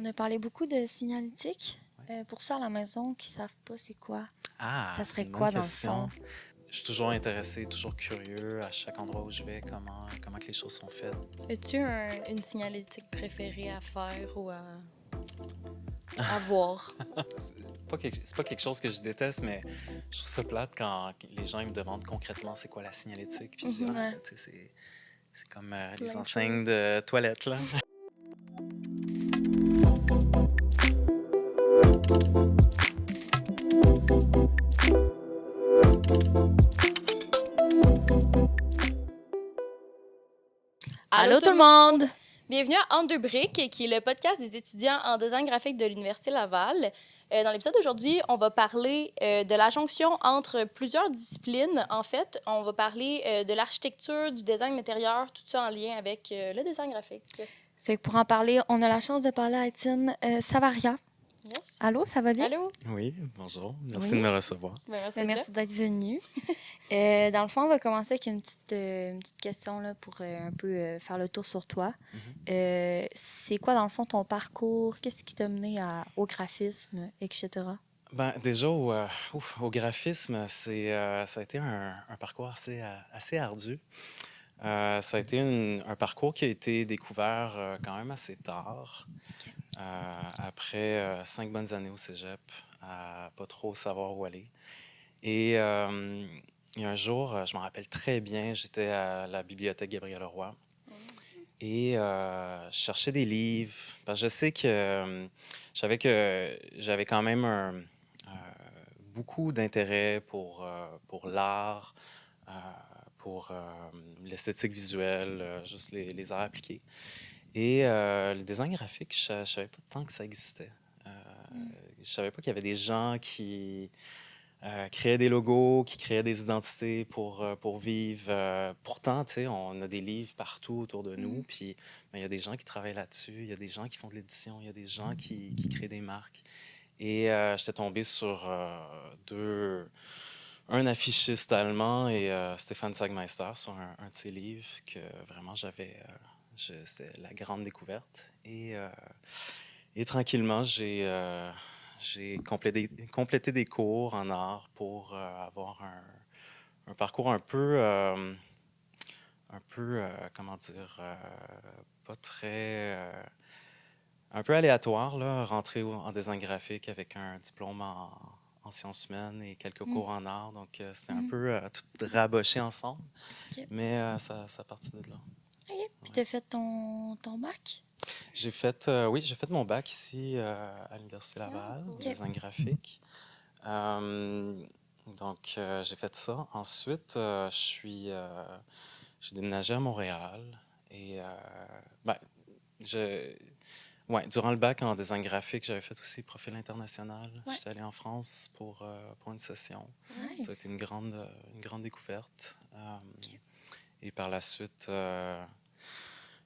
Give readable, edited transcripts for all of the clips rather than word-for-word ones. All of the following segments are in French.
On a parlé beaucoup de signalétique. Ouais. Pour ceux à la maison qui ne savent pas c'est quoi, Ah, ça c'est serait une bonne quoi dans le fond? question. Je suis toujours intéressé, toujours curieux à chaque endroit où je vais, comment que les choses sont faites. As-tu une signalétique préférée à faire ou à voir? C'est pas quelque chose que je déteste, mais je trouve ça plate quand les gens ils me demandent concrètement c'est quoi la signalétique. Puis je dis, Ouais. tu sais, c'est comme les Plein de enseignes de toilettes, là. Allô tout le monde! Bienvenue à Entre deux briques, qui est le podcast des étudiants en design graphique de l'Université Laval. Dans l'épisode d'aujourd'hui, on va parler de la jonction entre plusieurs disciplines. En fait, on va parler de l'architecture, du design d'intérieur, tout ça en lien avec le design graphique. Fait que pour en parler, on a la chance de parler à Étienne Savaria. Yes. Allô, ça va bien? Allô? Oui, bonjour. Merci Oui. de me recevoir. Merci Merci d'être venu. Dans le fond, on va commencer avec une petite question là, pour un peu faire le tour sur toi. C'est quoi, dans le fond, ton parcours? Qu'est-ce qui t'a mené au graphisme, etc.? Ben, déjà, au graphisme, ça a été un parcours assez ardu. Ça a été un parcours qui a été découvert quand même assez tard, après 5 bonnes années au cégep, à pas trop savoir où aller. Et il y a un jour, je m'en rappelle très bien, j'étais à la bibliothèque Gabriel Leroy et je cherchais des livres, parce que je sais je savais que j'avais quand même beaucoup d'intérêt pour l'art, euh, pour l'esthétique visuelle, juste les arts appliqués. Et le design graphique, je ne savais pas tant que ça existait. Je ne savais pas qu'il y avait des gens qui créaient des logos, qui créaient des identités pour vivre. Pourtant, tu sais, on a des livres partout autour de nous, puis ben, il y a des gens qui travaillent là-dessus, il y a des gens qui font de l'édition, il y a des gens qui créent des marques. Et j'étais tombé sur un affichiste allemand et Stéphane Sagmeister sur un de ses livres que vraiment c'était la grande découverte. Et tranquillement, j'ai complété des cours en art pour avoir un parcours comment dire, pas très, un peu aléatoire, là, rentrer en design graphique avec un diplôme en sciences humaines et quelques cours en art. Donc, c'était un peu tout raboché ensemble. OK. Mais ça a parti de là. OK. Puis t'as fait ton bac? Oui, j'ai fait mon bac ici à l'Université Laval, en design graphique. Donc, j'ai fait ça. Ensuite, j'ai déménagé à Montréal et ben, durant le bac en design graphique, j'avais fait aussi profil international. Ouais. J'étais allé en France pour une session. Nice. Ça a été une grande découverte. OK. Et par la suite,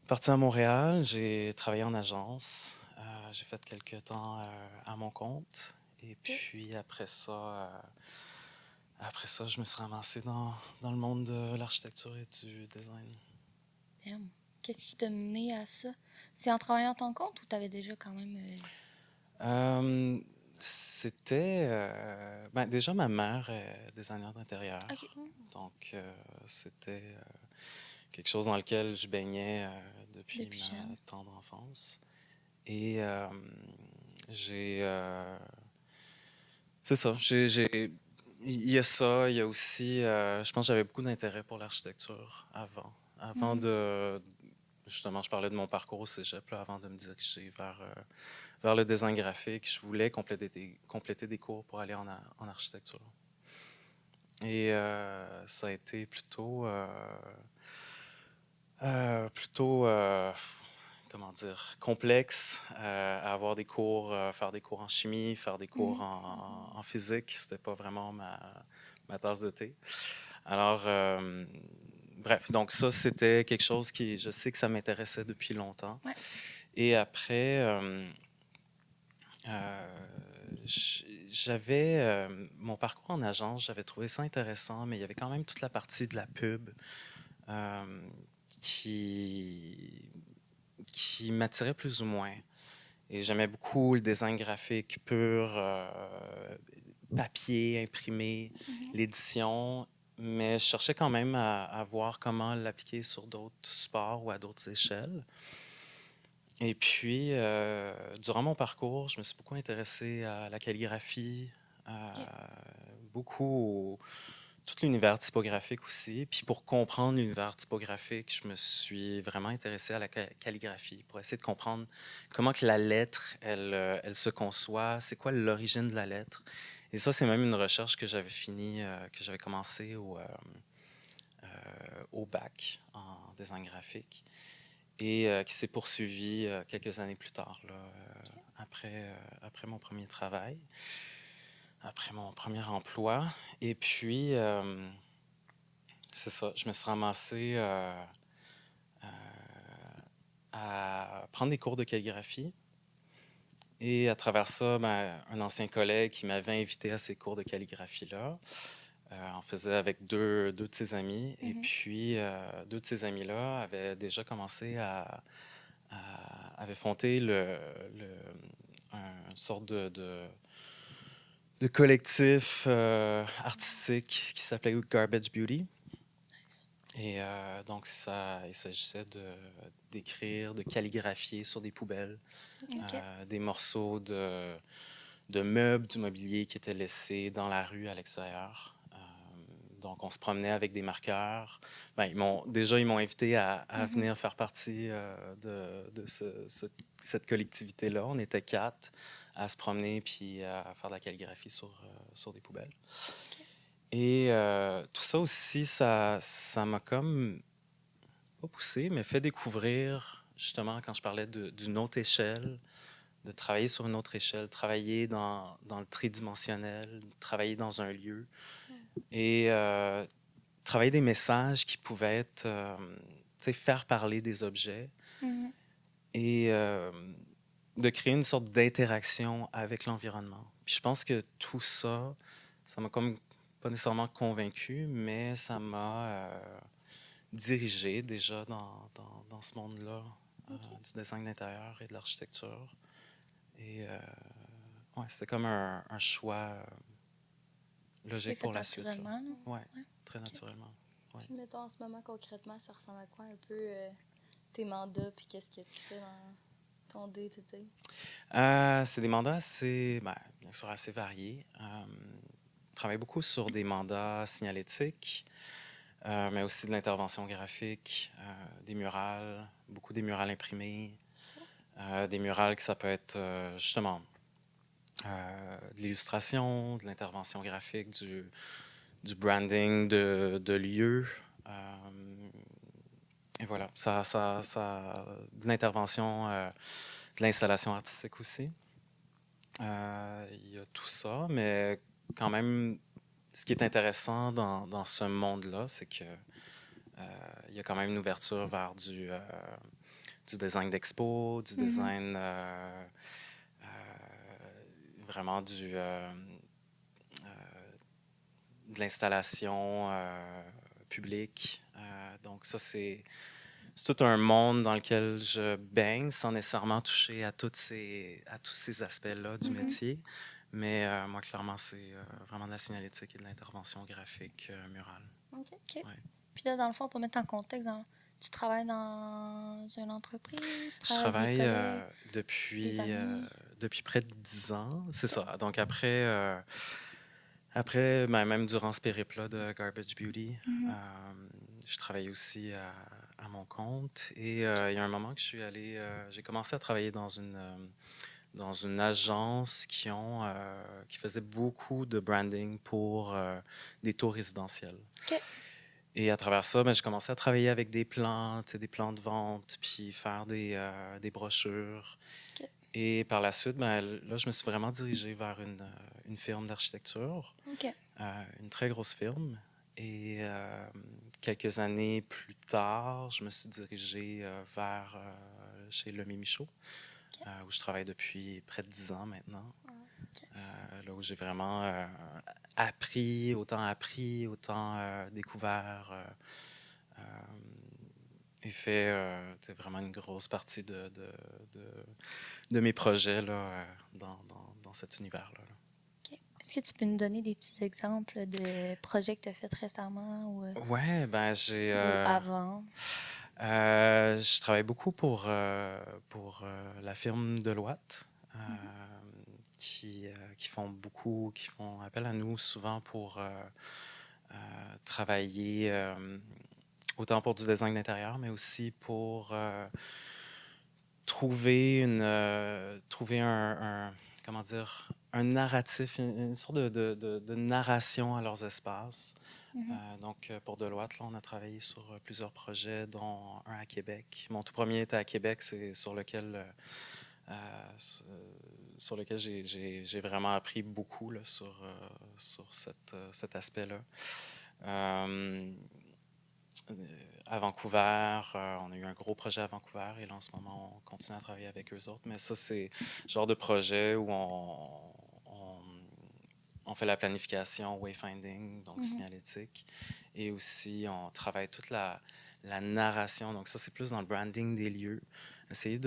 parti à Montréal, j'ai travaillé en agence. J'ai fait quelques temps à mon compte. Et puis après ça, je me suis ramassé dans le monde de l'architecture et du design. Damn. Qu'est-ce qui t'a mené à ça? C'est en travaillant à ton compte ou t'avais déjà quand même... C'était... ben, déjà, ma mère est designer d'intérieur. OK. Donc, c'était quelque chose dans lequel je baignais depuis Depuis ma jeune. tendre enfance. Et c'est ça. Il y a ça. Il y a aussi... je pense que j'avais beaucoup d'intérêt pour l'architecture avant. Avant de... Justement, je parlais de mon parcours au cégep, là, avant de me diriger vers le design graphique. Je voulais compléter des cours pour aller en architecture. Et ça a été comment dire, complexe à avoir des cours, faire des cours en chimie, faire des cours en physique. C'était pas vraiment ma tasse de thé. Alors, bref, donc ça, c'était quelque chose je sais que ça m'intéressait depuis longtemps. Ouais. Et après, j'avais mon parcours en agence, j'avais trouvé ça intéressant, mais il y avait quand même toute la partie de la pub qui m'attirait plus ou moins. Et j'aimais beaucoup le design graphique pur, papier, imprimé, l'édition, mais je cherchais quand même à voir comment l'appliquer sur d'autres supports ou à d'autres échelles. Et puis, durant mon parcours, je me suis beaucoup intéressé à la calligraphie, beaucoup tout l'univers typographique aussi. Puis pour comprendre l'univers typographique, je me suis vraiment intéressé à la calligraphie pour essayer de comprendre comment que la lettre, elle se conçoit, c'est quoi l'origine de la lettre. Et ça, c'est même une recherche que j'avais que j'avais commencé au bac en design graphique et qui s'est poursuivie quelques années plus tard, là, après mon premier travail, après mon premier emploi. Et puis, c'est ça, je me suis ramassé à prendre des cours de calligraphie. Et à travers ça, ben, un ancien collègue qui m'avait invité à ces cours de calligraphie-là en faisait avec deux de ses amis. Et puis, deux de ces amis-là avaient déjà commencé avaient fondé une sorte de collectif artistique qui s'appelait Garbage Beauty. Et donc, il s'agissait d'écrire, de calligraphier sur des poubelles, des morceaux de meubles, du mobilier qui étaient laissés dans la rue à l'extérieur. Donc, on se promenait avec des marqueurs. Ben, ils m'ont invité à venir faire partie de cette collectivité-là. On était 4 à se promener puis à faire de la calligraphie sur des poubelles. Et tout ça aussi, ça m'a comme, pas poussé, mais fait découvrir, justement, quand je parlais d'une autre échelle, de travailler sur une autre échelle, travailler dans le tridimensionnel, travailler dans un lieu et travailler des messages qui pouvaient être, tu sais, faire parler des objets et de créer une sorte d'interaction avec l'environnement. Puis je pense que tout ça, ça m'a comme pas nécessairement convaincu, mais ça m'a dirigé déjà dans ce monde-là du design d'intérieur et de l'architecture. Et ouais, c'était comme un choix logique pour la suite. Oui, très naturellement. Ouais. Puis mettons, en ce moment, concrètement, ça ressemble à quoi un peu tes mandats, puis qu'est-ce que tu fais dans ton day-to-day? C'est des mandats assez, bien sûr, assez variés. Je travaille beaucoup sur des mandats signalétiques, mais aussi de l'intervention graphique, des murales, beaucoup des murales imprimées, des murales que ça peut être justement de l'illustration, de l'intervention graphique, du branding de lieux. Et voilà, de l'intervention, de l'installation artistique aussi. Il y a tout ça, mais quand même, ce qui est intéressant dans ce monde-là, c'est que il y a quand même une ouverture vers du design d'expo, du design vraiment de l'installation publique. Donc ça, c'est tout un monde dans lequel je baigne sans nécessairement toucher à tous ces aspects-là du métier. Mais moi, clairement, c'est vraiment de la signalétique et de l'intervention graphique murale. OK. Ouais. Puis là, dans le fond, pour mettre en contexte, tu travailles dans une entreprise? Je travaille avec depuis près de 10 ans. C'est ça. Donc après, même durant ce périple-là de Garbage Beauty, je travaille aussi à mon compte. Et il y a un moment que j'ai commencé à travailler dans une agence qui faisait beaucoup de branding pour des tours résidentiels. OK. Et à travers ça, j'ai commencé à travailler avec des plans de vente, puis faire des brochures. OK. Et par la suite, là, je me suis vraiment dirigé vers une firme d'architecture, OK. une très grosse firme. Et quelques années plus tard, je me suis dirigé vers chez Lemay Michaud, où je travaille depuis près de 10 ans maintenant. Là où j'ai vraiment autant découvert il fait vraiment une grosse partie de mes projets là, dans cet univers-là. OK. Est-ce que tu peux nous donner des petits exemples de projets que tu as fait récemment Ouais, ben j'ai... ou avant? Je travaille beaucoup pour la firme Deloitte, qui font appel à nous souvent pour travailler autant pour du design d'intérieur, mais aussi pour trouver comment dire, un narratif, une sorte de narration à leurs espaces. Donc, pour Deloitte, là, on a travaillé sur plusieurs projets, dont un à Québec. Mon tout premier était à Québec, c'est euh, sur lequel j'ai vraiment appris beaucoup là, sur cet aspect-là. À Vancouver, on a eu un gros projet à Vancouver et là, en ce moment, on continue à travailler avec eux autres. Mais ça, c'est le genre de projet où on fait la planification, wayfinding, donc signalétique, et aussi on travaille toute la narration. Donc ça, c'est plus dans le branding des lieux. Essayer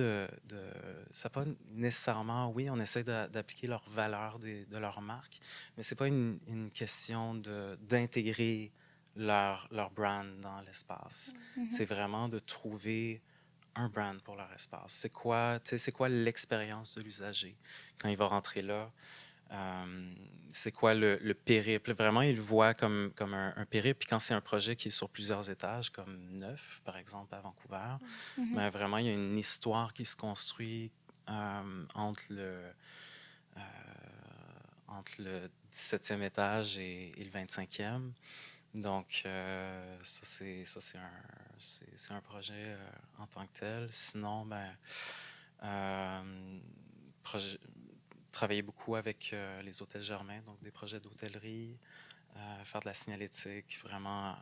ça pas nécessairement, oui, on essaie d'appliquer leurs valeurs de leur marque, mais c'est pas une question d'intégrer leur brand dans l'espace. C'est vraiment de trouver un brand pour leur espace. C'est quoi l'expérience de l'usager quand il va rentrer là? C'est quoi le périple? Vraiment, il le voit comme un périple. Puis quand c'est un projet qui est sur plusieurs étages, comme Neuf, par exemple, à Vancouver, mais vraiment, il y a une histoire qui se construit entre euh, entre le 17e étage et le 25e. Donc, c'est un projet en tant que tel. Sinon, ben, projet, travailler beaucoup avec les hôtels Germain, donc des projets d'hôtellerie, faire de la signalétique, vraiment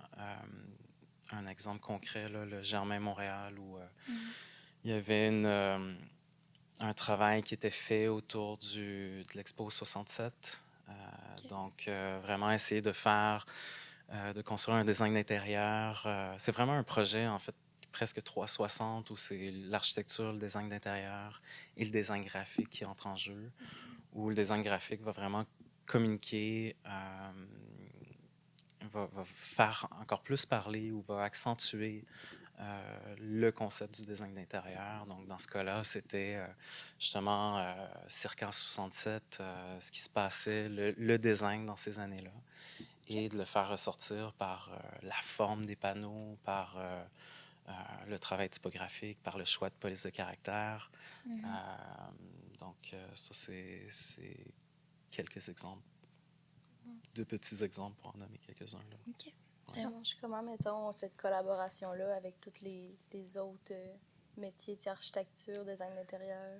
un exemple concret, là, le Germain Montréal, où il y avait un travail qui était fait autour de l'Expo 67. Donc, vraiment essayer de construire un design d'intérieur. C'est vraiment un projet, en fait, presque 360, où c'est l'architecture, le design d'intérieur et le design graphique qui entrent en jeu, où le design graphique va vraiment communiquer, va faire encore plus parler ou va accentuer le concept du design d'intérieur. Donc, dans ce cas-là, c'était justement Circan 67, ce qui se passait, le design dans ces années-là, et de le faire ressortir par la forme des panneaux, par le travail typographique, par le choix de police de caractère. Donc, ça, c'est quelques exemples, de petits exemples pour en nommer quelques-uns. Là. OK. Ça marche comment, mettons, cette collaboration-là avec tous les autres métiers d'architecture, design d'intérieur?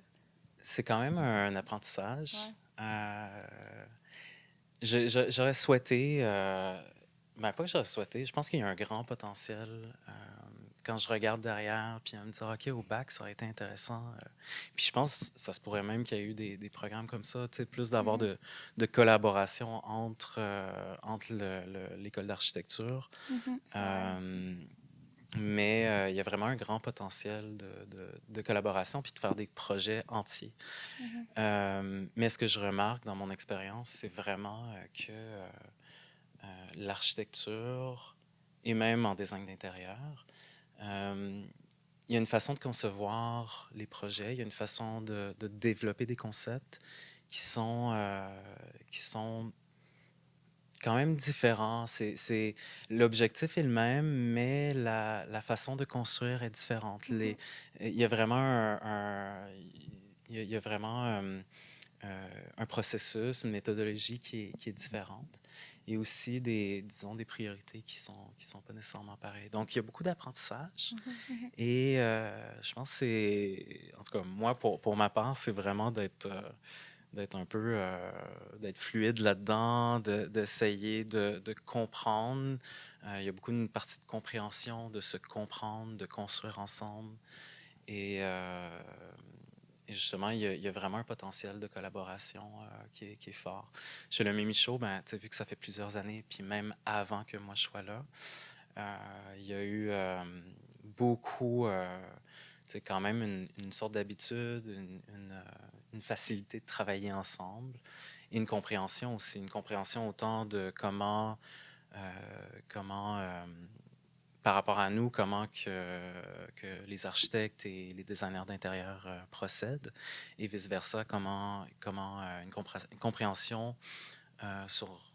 C'est quand même un apprentissage. Ouais. J'aurais souhaité, ben pas que j'aurais souhaité, je pense qu'il y a un grand potentiel quand je regarde derrière, puis à me dire, OK, au bac, ça aurait été intéressant. Puis je pense que ça se pourrait même qu'il y ait eu des programmes comme ça, plus d'avoir de collaboration entre l'école d'architecture. Mais il y a vraiment un grand potentiel de collaboration puis de faire des projets entiers. Mais ce que je remarque dans mon expérience, c'est vraiment que l'architecture, et même en design d'intérieur, il y a une façon de concevoir les projets, il y a une façon de développer des concepts qui sont quand même différent. L'objectif est le même, mais la façon de construire est différente. Il y a vraiment il y a vraiment un processus, une méthodologie qui est différente. Et aussi disons, des priorités qui sont pas nécessairement pareilles. Donc, il y a beaucoup d'apprentissage. Et je pense que en tout cas, moi, pour ma part, c'est vraiment d'être un peu, d'être fluide là-dedans, d'essayer de comprendre. Il y a beaucoup une partie de compréhension, de se comprendre, de construire ensemble. Et, justement, il y a vraiment un potentiel de collaboration qui est fort. Chez le Mimi Show, ben, vu que ça fait plusieurs années, puis même avant que moi je sois là, il y a eu beaucoup, c'est quand même une sorte d'habitude, une facilité de travailler ensemble et une compréhension aussi, une compréhension autant de comment par rapport à nous, comment que les architectes et les designers d'intérieur procèdent et vice-versa, comment une compréhension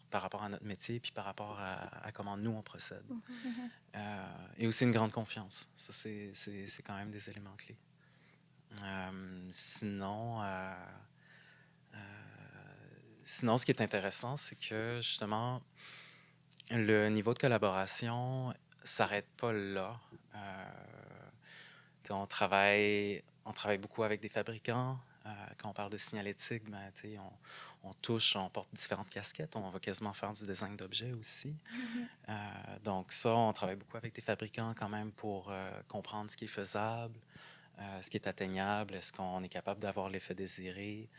par rapport à notre métier puis par rapport à comment nous, on procède. Et aussi une grande confiance. Ça, c'est quand même des éléments clés. Sinon, ce qui est intéressant, c'est que justement, le niveau de collaboration s'arrête pas là. On travaille beaucoup avec des fabricants. Quand on parle de signalétique, ben, on porte différentes casquettes. On va quasiment faire du design d'objets aussi. Donc ça, on travaille beaucoup avec des fabricants quand même pour comprendre ce qui est faisable, ce qui est atteignable, est-ce qu'on est capable d'avoir l'effet désiré.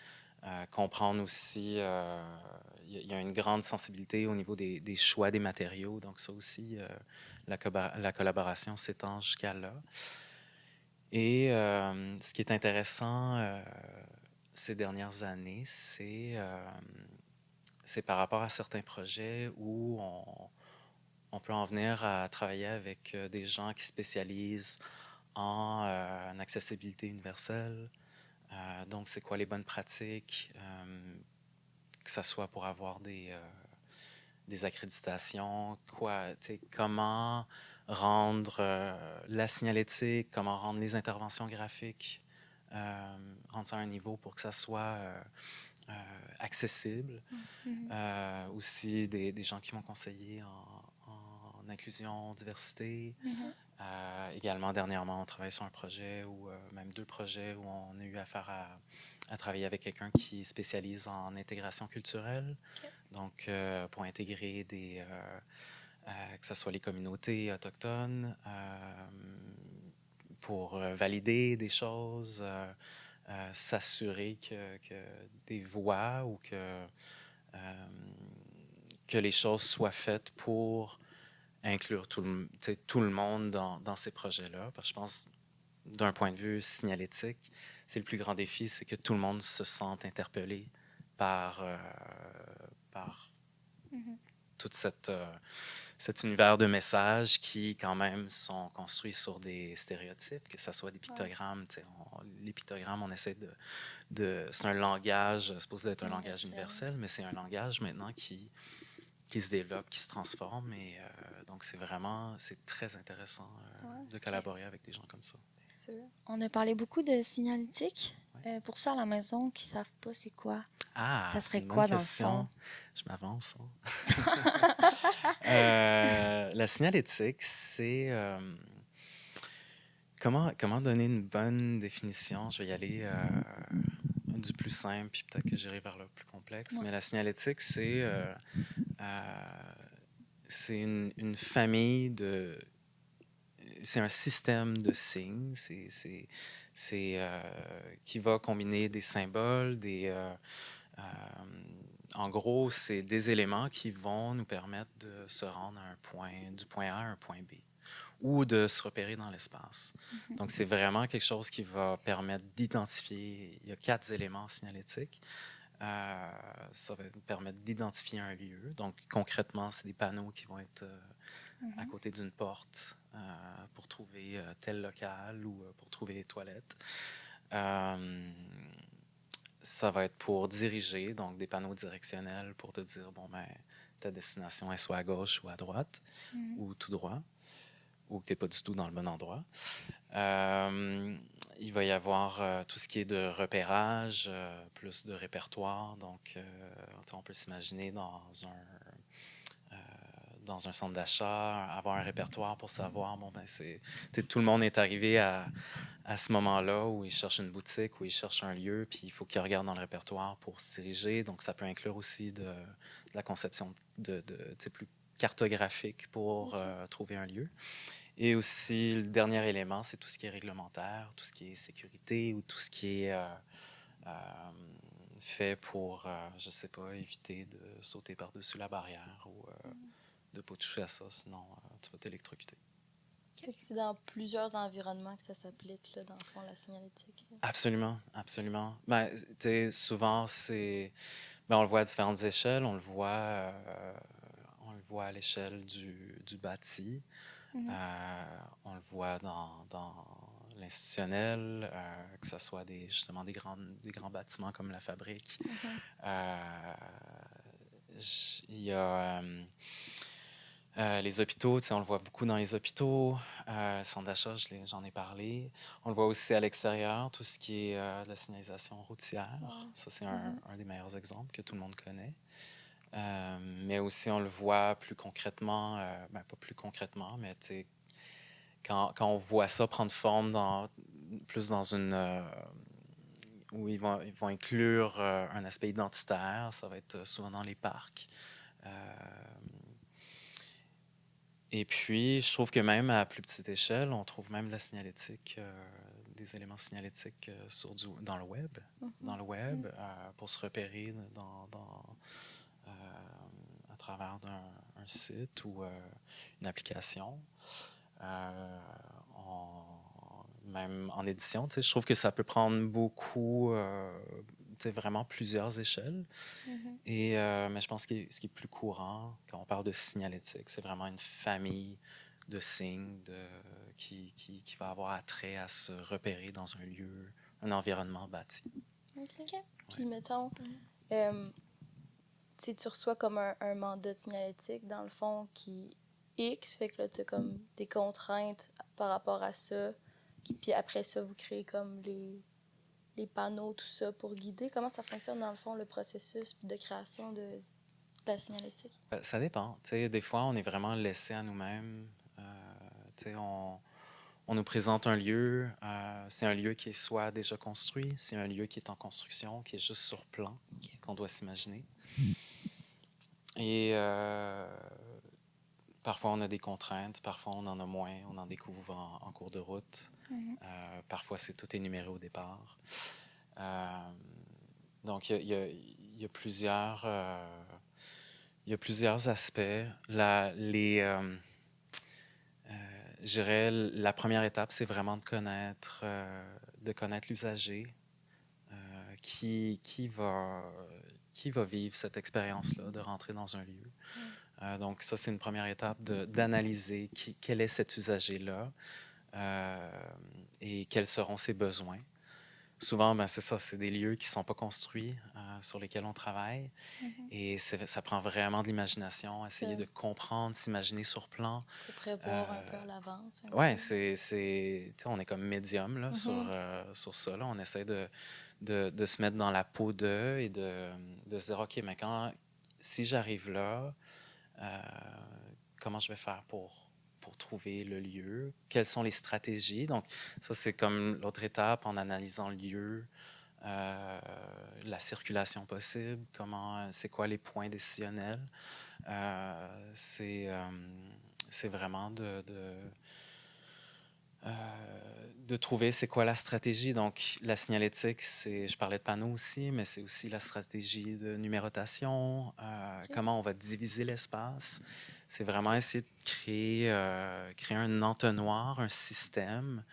Comprendre aussi, il y a une grande sensibilité au niveau des choix des matériaux. Donc ça aussi, la collaboration s'étend jusqu'à là. Et ce qui est intéressant ces dernières années, c'est par rapport à certains projets où on peut en venir à travailler avec des gens qui spécialisent en accessibilité universelle. Donc, c'est quoi les bonnes pratiques, que ce soit pour avoir des accréditations, comment rendre la signalétique, comment rendre les interventions graphiques, rendre ça à un niveau pour que ça soit accessible. Aussi, des gens qui vont conseiller en inclusion, diversité. Également, dernièrement, on travaille sur un projet, ou même 2 projets, où on a eu affaire à travailler avec quelqu'un qui spécialise en intégration culturelle. Donc, pour intégrer que ce soit les communautés autochtones, pour valider des choses, s'assurer que des voix ou que les choses soient faites pour inclure tout le monde dans ces projets-là. Parce que je pense, d'un point de vue signalétique, c'est le plus grand défi, c'est que tout le monde se sente interpellé par tout cet univers de messages qui, quand même, sont construits sur des stéréotypes, que ce soit des pictogrammes. Les pictogrammes, on essaie c'est un langage, supposé d'être un langage universel, mais c'est un langage maintenant qui se développe, qui se transforme. Et donc, c'est très intéressant de collaborer avec des gens comme ça. C'est sûr. On a parlé beaucoup de signalétique. Pour ceux à la maison qui ne savent pas c'est quoi, ça serait quoi dans le fond? Je m'avance. La signalétique, c'est... comment donner une bonne définition? Je vais y aller du plus simple, puis peut-être que j'irai vers le plus complexe. Mais la signalétique, c'est une famille de... C'est un système de signes. Qui va combiner des symboles, en gros, c'est des éléments qui vont nous permettre de se rendre du point A à un point B, ou de se repérer dans l'espace. Donc, c'est vraiment quelque chose qui va permettre d'identifier. Il y a 4 éléments signalétiques. Ça va nous permettre d'identifier un lieu. Donc, concrètement, c'est des panneaux qui vont être à côté d'une porte pour trouver tel local ou pour trouver les toilettes. Ça va être pour diriger, donc des panneaux directionnels pour te dire, bon, ben, ta destination est soit à gauche ou à droite, ou tout droit, ou que tu n'es pas du tout dans le bon endroit. Il va y avoir tout ce qui est de repérage, plus de répertoire. Donc, on peut s'imaginer dans un centre d'achat, avoir un répertoire pour savoir, bon, ben, tout le monde est arrivé à ce moment-là où il cherche une boutique, où il cherche un lieu, puis il faut qu'il regarde dans le répertoire pour se diriger. Donc, ça peut inclure aussi de la conception plus cartographique pour trouver un lieu. Et aussi, le dernier élément, c'est tout ce qui est réglementaire, tout ce qui est sécurité ou tout ce qui est fait pour, je ne sais pas, éviter de sauter par-dessus la barrière ou de ne pas toucher à ça, sinon tu vas t'électrocuter. Fait que c'est dans plusieurs environnements que ça s'applique, là, dans le fond, la signalétique. Absolument, absolument. Ben, tu sais, souvent, ben, on le voit à différentes échelles. On le voit à l'échelle du bâti. Mhm. On le voit dans l'institutionnel, que ce soit justement des grands bâtiments comme la fabrique. Mhm. Il y a les hôpitaux, tu sais, on le voit beaucoup dans les hôpitaux. Centre d'achat, j'en ai parlé. On le voit aussi à l'extérieur, tout ce qui est de la signalisation routière. Ouais. Ça, c'est Mhm. un des meilleurs exemples que tout le monde connaît. Mais aussi, on le voit plus concrètement, ben, pas plus concrètement, mais tu sais, quand on voit ça prendre forme plus dans une... où ils vont inclure un aspect identitaire, ça va être souvent dans les parcs. Et puis, je trouve que même à plus petite échelle, on trouve même de la signalétique, des éléments signalétiques dans le web, pour se repérer euh, à travers un site ou une application. Même en édition, tu sais, je trouve que ça peut prendre beaucoup, tu sais, vraiment plusieurs échelles. Mhm. Mais je pense que ce qui est plus courant quand on parle de signalétique, c'est vraiment une famille de signes qui va avoir attrait à se repérer dans un lieu, un environnement bâti. OK. Puis, mettons, tu sais, tu reçois comme un mandat de signalétique, dans le fond, qui X, fait que là, tu as comme des contraintes par rapport à ça. Puis après ça, vous créez comme les panneaux, tout ça, pour guider. Comment ça fonctionne, dans le fond, le processus de création de la signalétique? Ça dépend. Tu sais, des fois, on est vraiment laissé à nous-mêmes. Tu sais, on nous présente un lieu. C'est un lieu qui est soit déjà construit, c'est un lieu qui est en construction, qui est juste sur plan, qu'on doit s'imaginer. Et parfois, on a des contraintes, parfois, on en a moins, on en découvre en cours de route. Mhm. Parfois, c'est tout énuméré au départ. Donc, il y a plusieurs aspects. Je dirais, la première étape, c'est vraiment de connaître l'usager qui va vivre cette expérience-là, de rentrer dans un lieu. Donc, ça, c'est une première étape d'analyser quel est cet usager-là et quels seront ses besoins. Souvent, ben, c'est ça, c'est des lieux qui ne sont pas construits, sur lesquels on travaille. Mhm. Et ça prend vraiment de l'imagination, essayer de comprendre, s'imaginer sur plan. Pour prévoir un peu à l'avance. Oui, tu sais, on est comme médium là, Mhm. sur ça. Là. On essaie de se mettre dans la peau d'eux et de se dire, OK, mais si j'arrive là, comment je vais faire pour trouver le lieu? Quelles sont les stratégies? Donc, ça, c'est comme l'autre étape en analysant le lieu, la circulation possible, c'est quoi les points décisionnels. C'est vraiment de trouver c'est quoi la stratégie. Donc, la signalétique, je parlais de panneaux aussi, mais c'est aussi la stratégie de numérotation, comment on va diviser l'espace. C'est vraiment essayer de créer un entonnoir, un système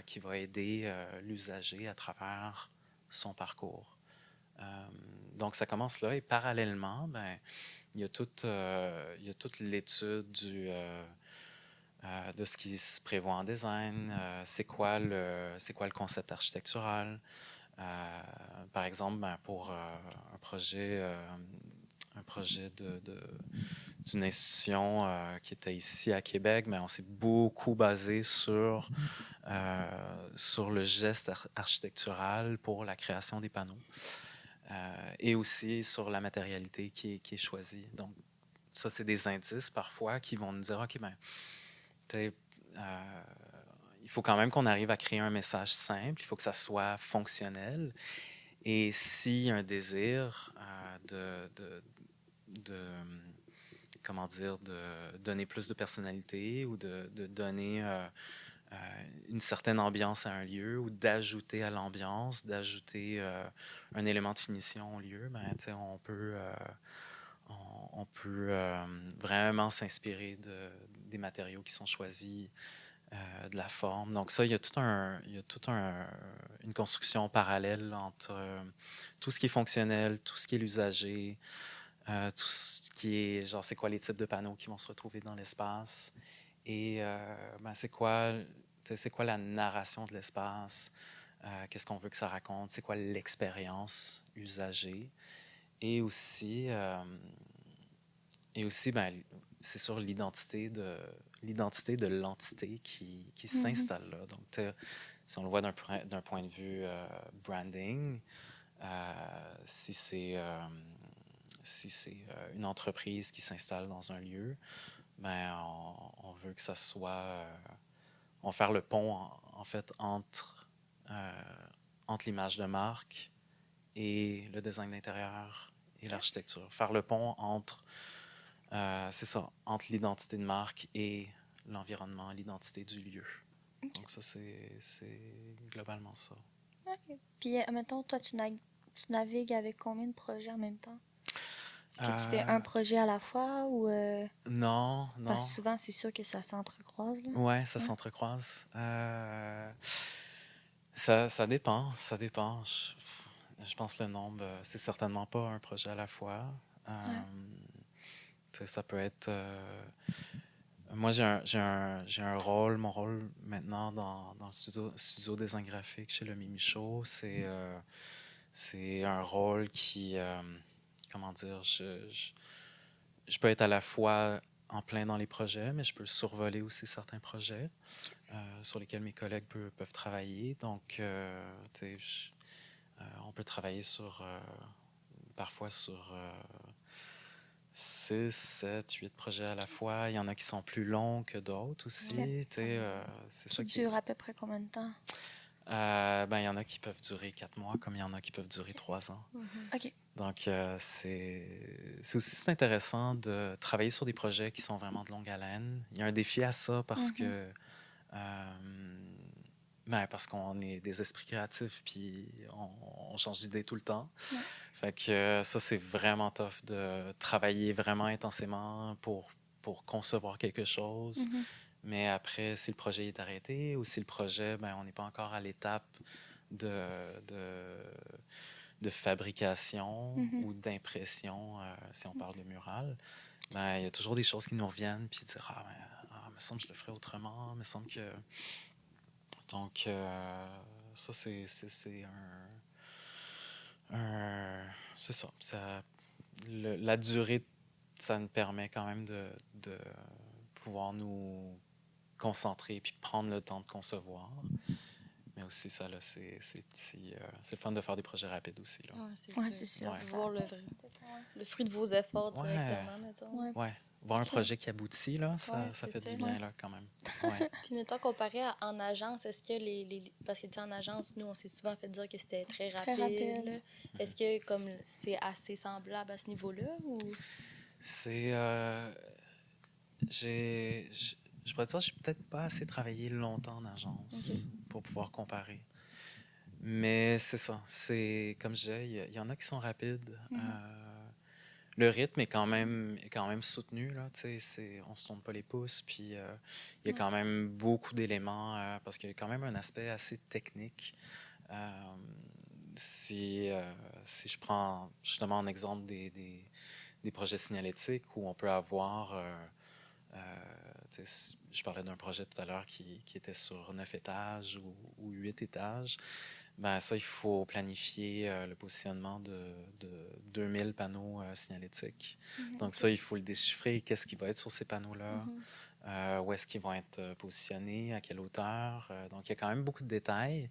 qui va aider l'usager à travers son parcours. Donc, ça commence là et parallèlement, ben, il y a toute l'étude de ce qui se prévoit en design, c'est quoi le concept architectural. Par exemple, ben, pour un projet d'une institution qui était ici à Québec, mais on s'est beaucoup basé sur le geste architectural pour la création des panneaux et aussi sur la matérialité qui est choisie. Donc, ça, c'est des indices parfois qui vont nous dire, OK, ben, il faut quand même qu'on arrive à créer un message simple, il faut que ça soit fonctionnel. Et s'il y a un désir comment dire, de donner plus de personnalité ou de donner une certaine ambiance à un lieu ou d'ajouter à l'ambiance, d'ajouter un élément de finition au lieu, ben, On peut vraiment s'inspirer des matériaux qui sont choisis, de la forme. Donc ça, il y a une construction parallèle entre tout ce qui est fonctionnel, tout ce qui est l'usager, tout ce qui est, genre, c'est quoi les types de panneaux qui vont se retrouver dans l'espace et c'est quoi la narration de l'espace, qu'est-ce qu'on veut que ça raconte, c'est quoi l'expérience usagée et aussi, ben, c'est sur l'identité de l'entité qui s'installe là. Donc, si on le voit d'un point de vue branding, si c'est une entreprise qui s'installe dans un lieu, ben, on veut que ça soit... on va faire le pont, en fait, entre l'image de marque et le design d'intérieur et l'architecture. Faire le pont entre, c'est ça, entre l'identité de marque et l'environnement, l'identité du lieu. OK. Donc ça, c'est globalement ça. OK. Puis, mettons, toi, tu navigues avec combien de projets en même temps? Est-ce que tu fais un projet à la fois ou... Non, non. Parce que souvent, c'est sûr que ça s'entrecroise, là. Ouais, ça Ouais. s'entrecroise. Ça dépend, ça dépend. Je pense que le nombre, c'est certainement pas un projet à la fois. Ça peut être... moi, j'ai un rôle. Mon rôle maintenant dans le studio design graphique chez Le Mimi Show, c'est un rôle qui... comment dire? Je peux être à la fois en plein dans les projets, mais je peux survoler aussi certains projets sur lesquels mes collègues peuvent travailler. Donc, on peut travailler parfois sur 6, 7, 8 projets à la fois. Il y en a qui sont plus longs que d'autres aussi. Ouais. C'est Qui ça dure à peu près combien de temps? Ben, il y en a qui peuvent durer 4 mois, comme il y en a qui peuvent durer 3 ans. OK. Donc, c'est intéressant de travailler sur des projets qui sont vraiment de longue haleine. Il y a un défi à ça parce que parce qu'on est des esprits créatifs puis on change d'idée tout le temps. Ouais. Fait que ça, c'est vraiment tough de travailler vraiment intensément pour concevoir quelque chose. Mais après, si le projet est arrêté ou si le projet, ben, on n'est pas encore à l'étape de, de, de fabrication ou d'impression, si on parle de mural, ben, il y a toujours des choses qui nous reviennent, puis dire il me semble que je le ferais autrement, il me semble que... Donc, ça, c'est c'est ça. La durée, ça nous permet quand même de pouvoir nous concentrer puis prendre le temps de concevoir. Mais aussi, ça, là, c'est le fun de faire des projets rapides aussi. Là. Ouais, c'est sûr. Ouais. Voir le fruit de vos efforts directement, mettons. Ouais. Ouais. Voir un projet qui aboutit, là, ça c'est fait ça. du bien, là, quand même. Ouais. Puis, mettons, comparé en agence, est-ce que parce que, tu sais, en agence, nous, on s'est souvent fait dire que c'était très rapide. rapide. Là. Est-ce que, comme, c'est assez semblable à ce niveau-là, ou... C'est... je pourrais dire que j'ai peut-être pas assez travaillé longtemps en agence pour pouvoir comparer. Mais c'est ça. C'est, comme je disais, il y en a qui sont rapides. Le rythme est quand même soutenu. Là, on ne se tourne pas les pouces. Puis il y a quand même beaucoup d'éléments parce qu'il y a quand même un aspect assez technique. Si je prends justement en exemple des projets signalétiques où on peut avoir... je parlais d'un projet tout à l'heure qui était sur 9 étages ou 8 étages. Ben, ça, il faut planifier le positionnement de 2000 panneaux signalétiques. Donc ça, il faut le déchiffrer. Qu'est-ce qui va être sur ces panneaux-là? Où est-ce qu'ils vont être positionnés? À quelle hauteur? Donc, il y a quand même beaucoup de détails.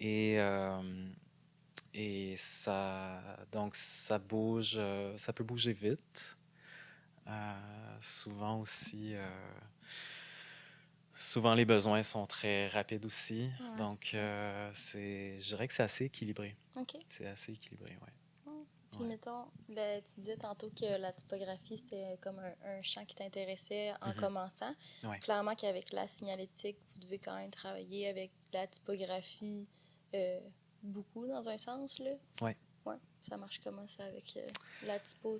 Et ça bouge, ça peut bouger vite. Souvent aussi... souvent, les besoins sont très rapides aussi. Ouais, donc, je dirais que c'est assez équilibré. OK. C'est assez équilibré, oui. Puis, mettons, tu disais tantôt que la typographie, c'était comme un champ qui t'intéressait en commençant. Ouais. Clairement qu'avec la signalétique, vous devez quand même travailler avec la typographie beaucoup, dans un sens, là. Oui. Ouais. Ça marche comment, ça, avec la typo?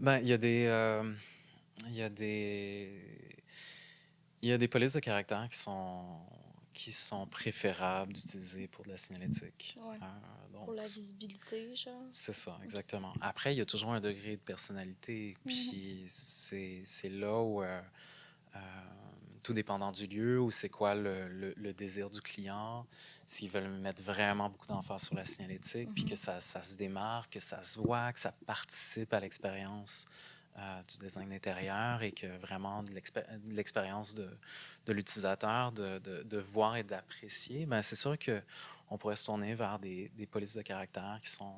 Ben, il y a des, il y a des polices de caractère qui sont préférables d'utiliser pour de la signalétique. Ouais. Donc, Pour la visibilité, genre. c'est ça, exactement. Après, il y a toujours un degré de personnalité, puis c'est là où, euh, tout dépendant du lieu, où c'est quoi le désir du client, s'ils veulent mettre vraiment beaucoup d'emphase sur la signalétique, puis que ça se démarque, que ça se voit, que ça participe à l'expérience du design d'intérieur et que vraiment de l'expérience de l'utilisateur, de voir et d'apprécier, ben c'est sûr qu'on pourrait se tourner vers des polices de caractère qui sont,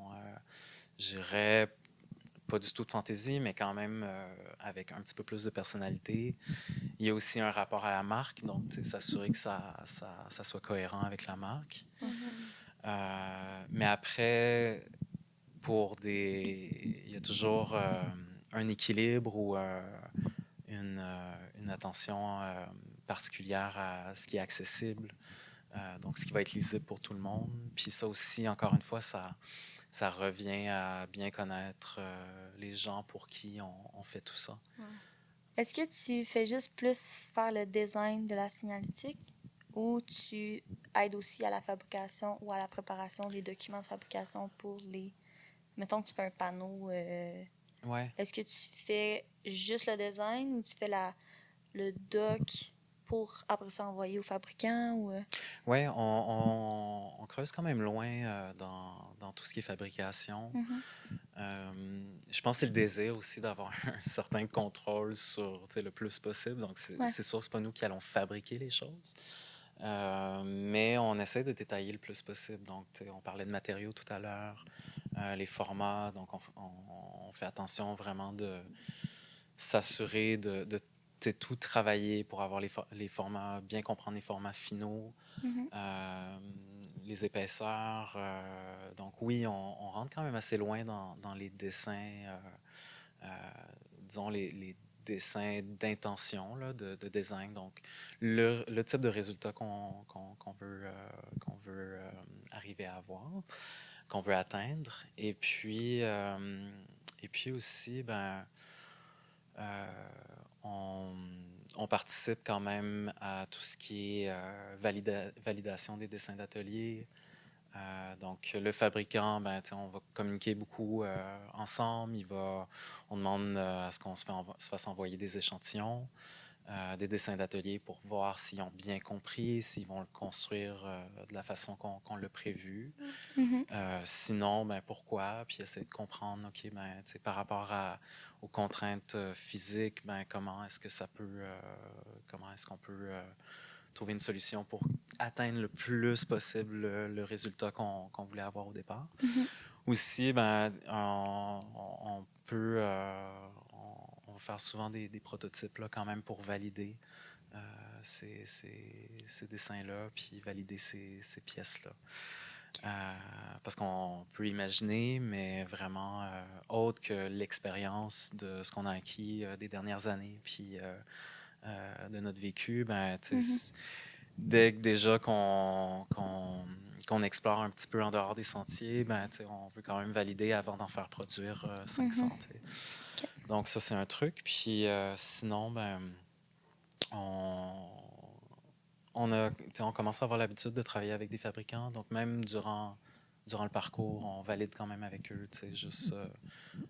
je dirais, pas du tout de fantaisie, mais quand même avec un petit peu plus de personnalité. Il y a aussi un rapport à la marque, donc s'assurer que ça soit cohérent avec la marque. Mais après, il y a toujours un équilibre ou une attention particulière à ce qui est accessible, donc ce qui va être lisible pour tout le monde. Puis ça aussi, encore une fois, ça revient à bien connaître les gens pour qui on fait tout ça. Est-ce que tu fais juste plus faire le design de la signalétique ou tu aides aussi à la fabrication ou à la préparation des documents de fabrication pour les... Mettons que tu fais un panneau, Ouais. est-ce que tu fais juste le design ou tu fais le doc pour après ça envoyer au fabricant ou... Oui, on creuse quand même loin dans tout ce qui est fabrication. Je pense que c'est le désir aussi d'avoir un certain contrôle sur le plus possible. Donc, c'est sûr, c'est pas nous qui allons fabriquer les choses. Mais on essaie de détailler le plus possible. Donc, on parlait de matériaux tout à l'heure, les formats. Donc, on fait attention vraiment de s'assurer de tout travailler pour avoir les formats, bien comprendre les formats finaux, les épaisseurs. Donc oui, on rentre quand même assez loin dans les dessins, disons les dessins d'intention, de design. Donc le type de résultat qu'on veut arriver à avoir, qu'on veut atteindre. Et puis aussi, ben, on participe quand même à tout ce qui est validation des dessins d'atelier. Donc, le fabricant, ben, on va communiquer beaucoup ensemble. On demande à ce qu'on se fasse envoyer des échantillons, des dessins d'atelier pour voir s'ils ont bien compris, s'ils vont le construire de la façon qu'on l'a prévu. Sinon, ben, pourquoi? Puis essayer de comprendre, OK, ben, par rapport aux contraintes physiques, ben, comment est-ce qu'on peut trouver une solution pour atteindre le plus possible le résultat qu'on voulait avoir au départ. Aussi, ben, on peut on va faire souvent des prototypes là, quand même pour valider ces dessins-là, puis valider ces pièces-là. Parce qu'on peut imaginer, mais vraiment autre que l'expérience de ce qu'on a acquis des dernières années, puis de notre vécu, ben, déjà qu'on explore un petit peu en dehors des sentiers, ben, on veut quand même valider avant d'en faire produire 500. Okay. Donc ça, c'est un truc. Puis sinon, ben, on commence à avoir l'habitude de travailler avec des fabricants. Donc même durant le parcours, on valide quand même avec eux, juste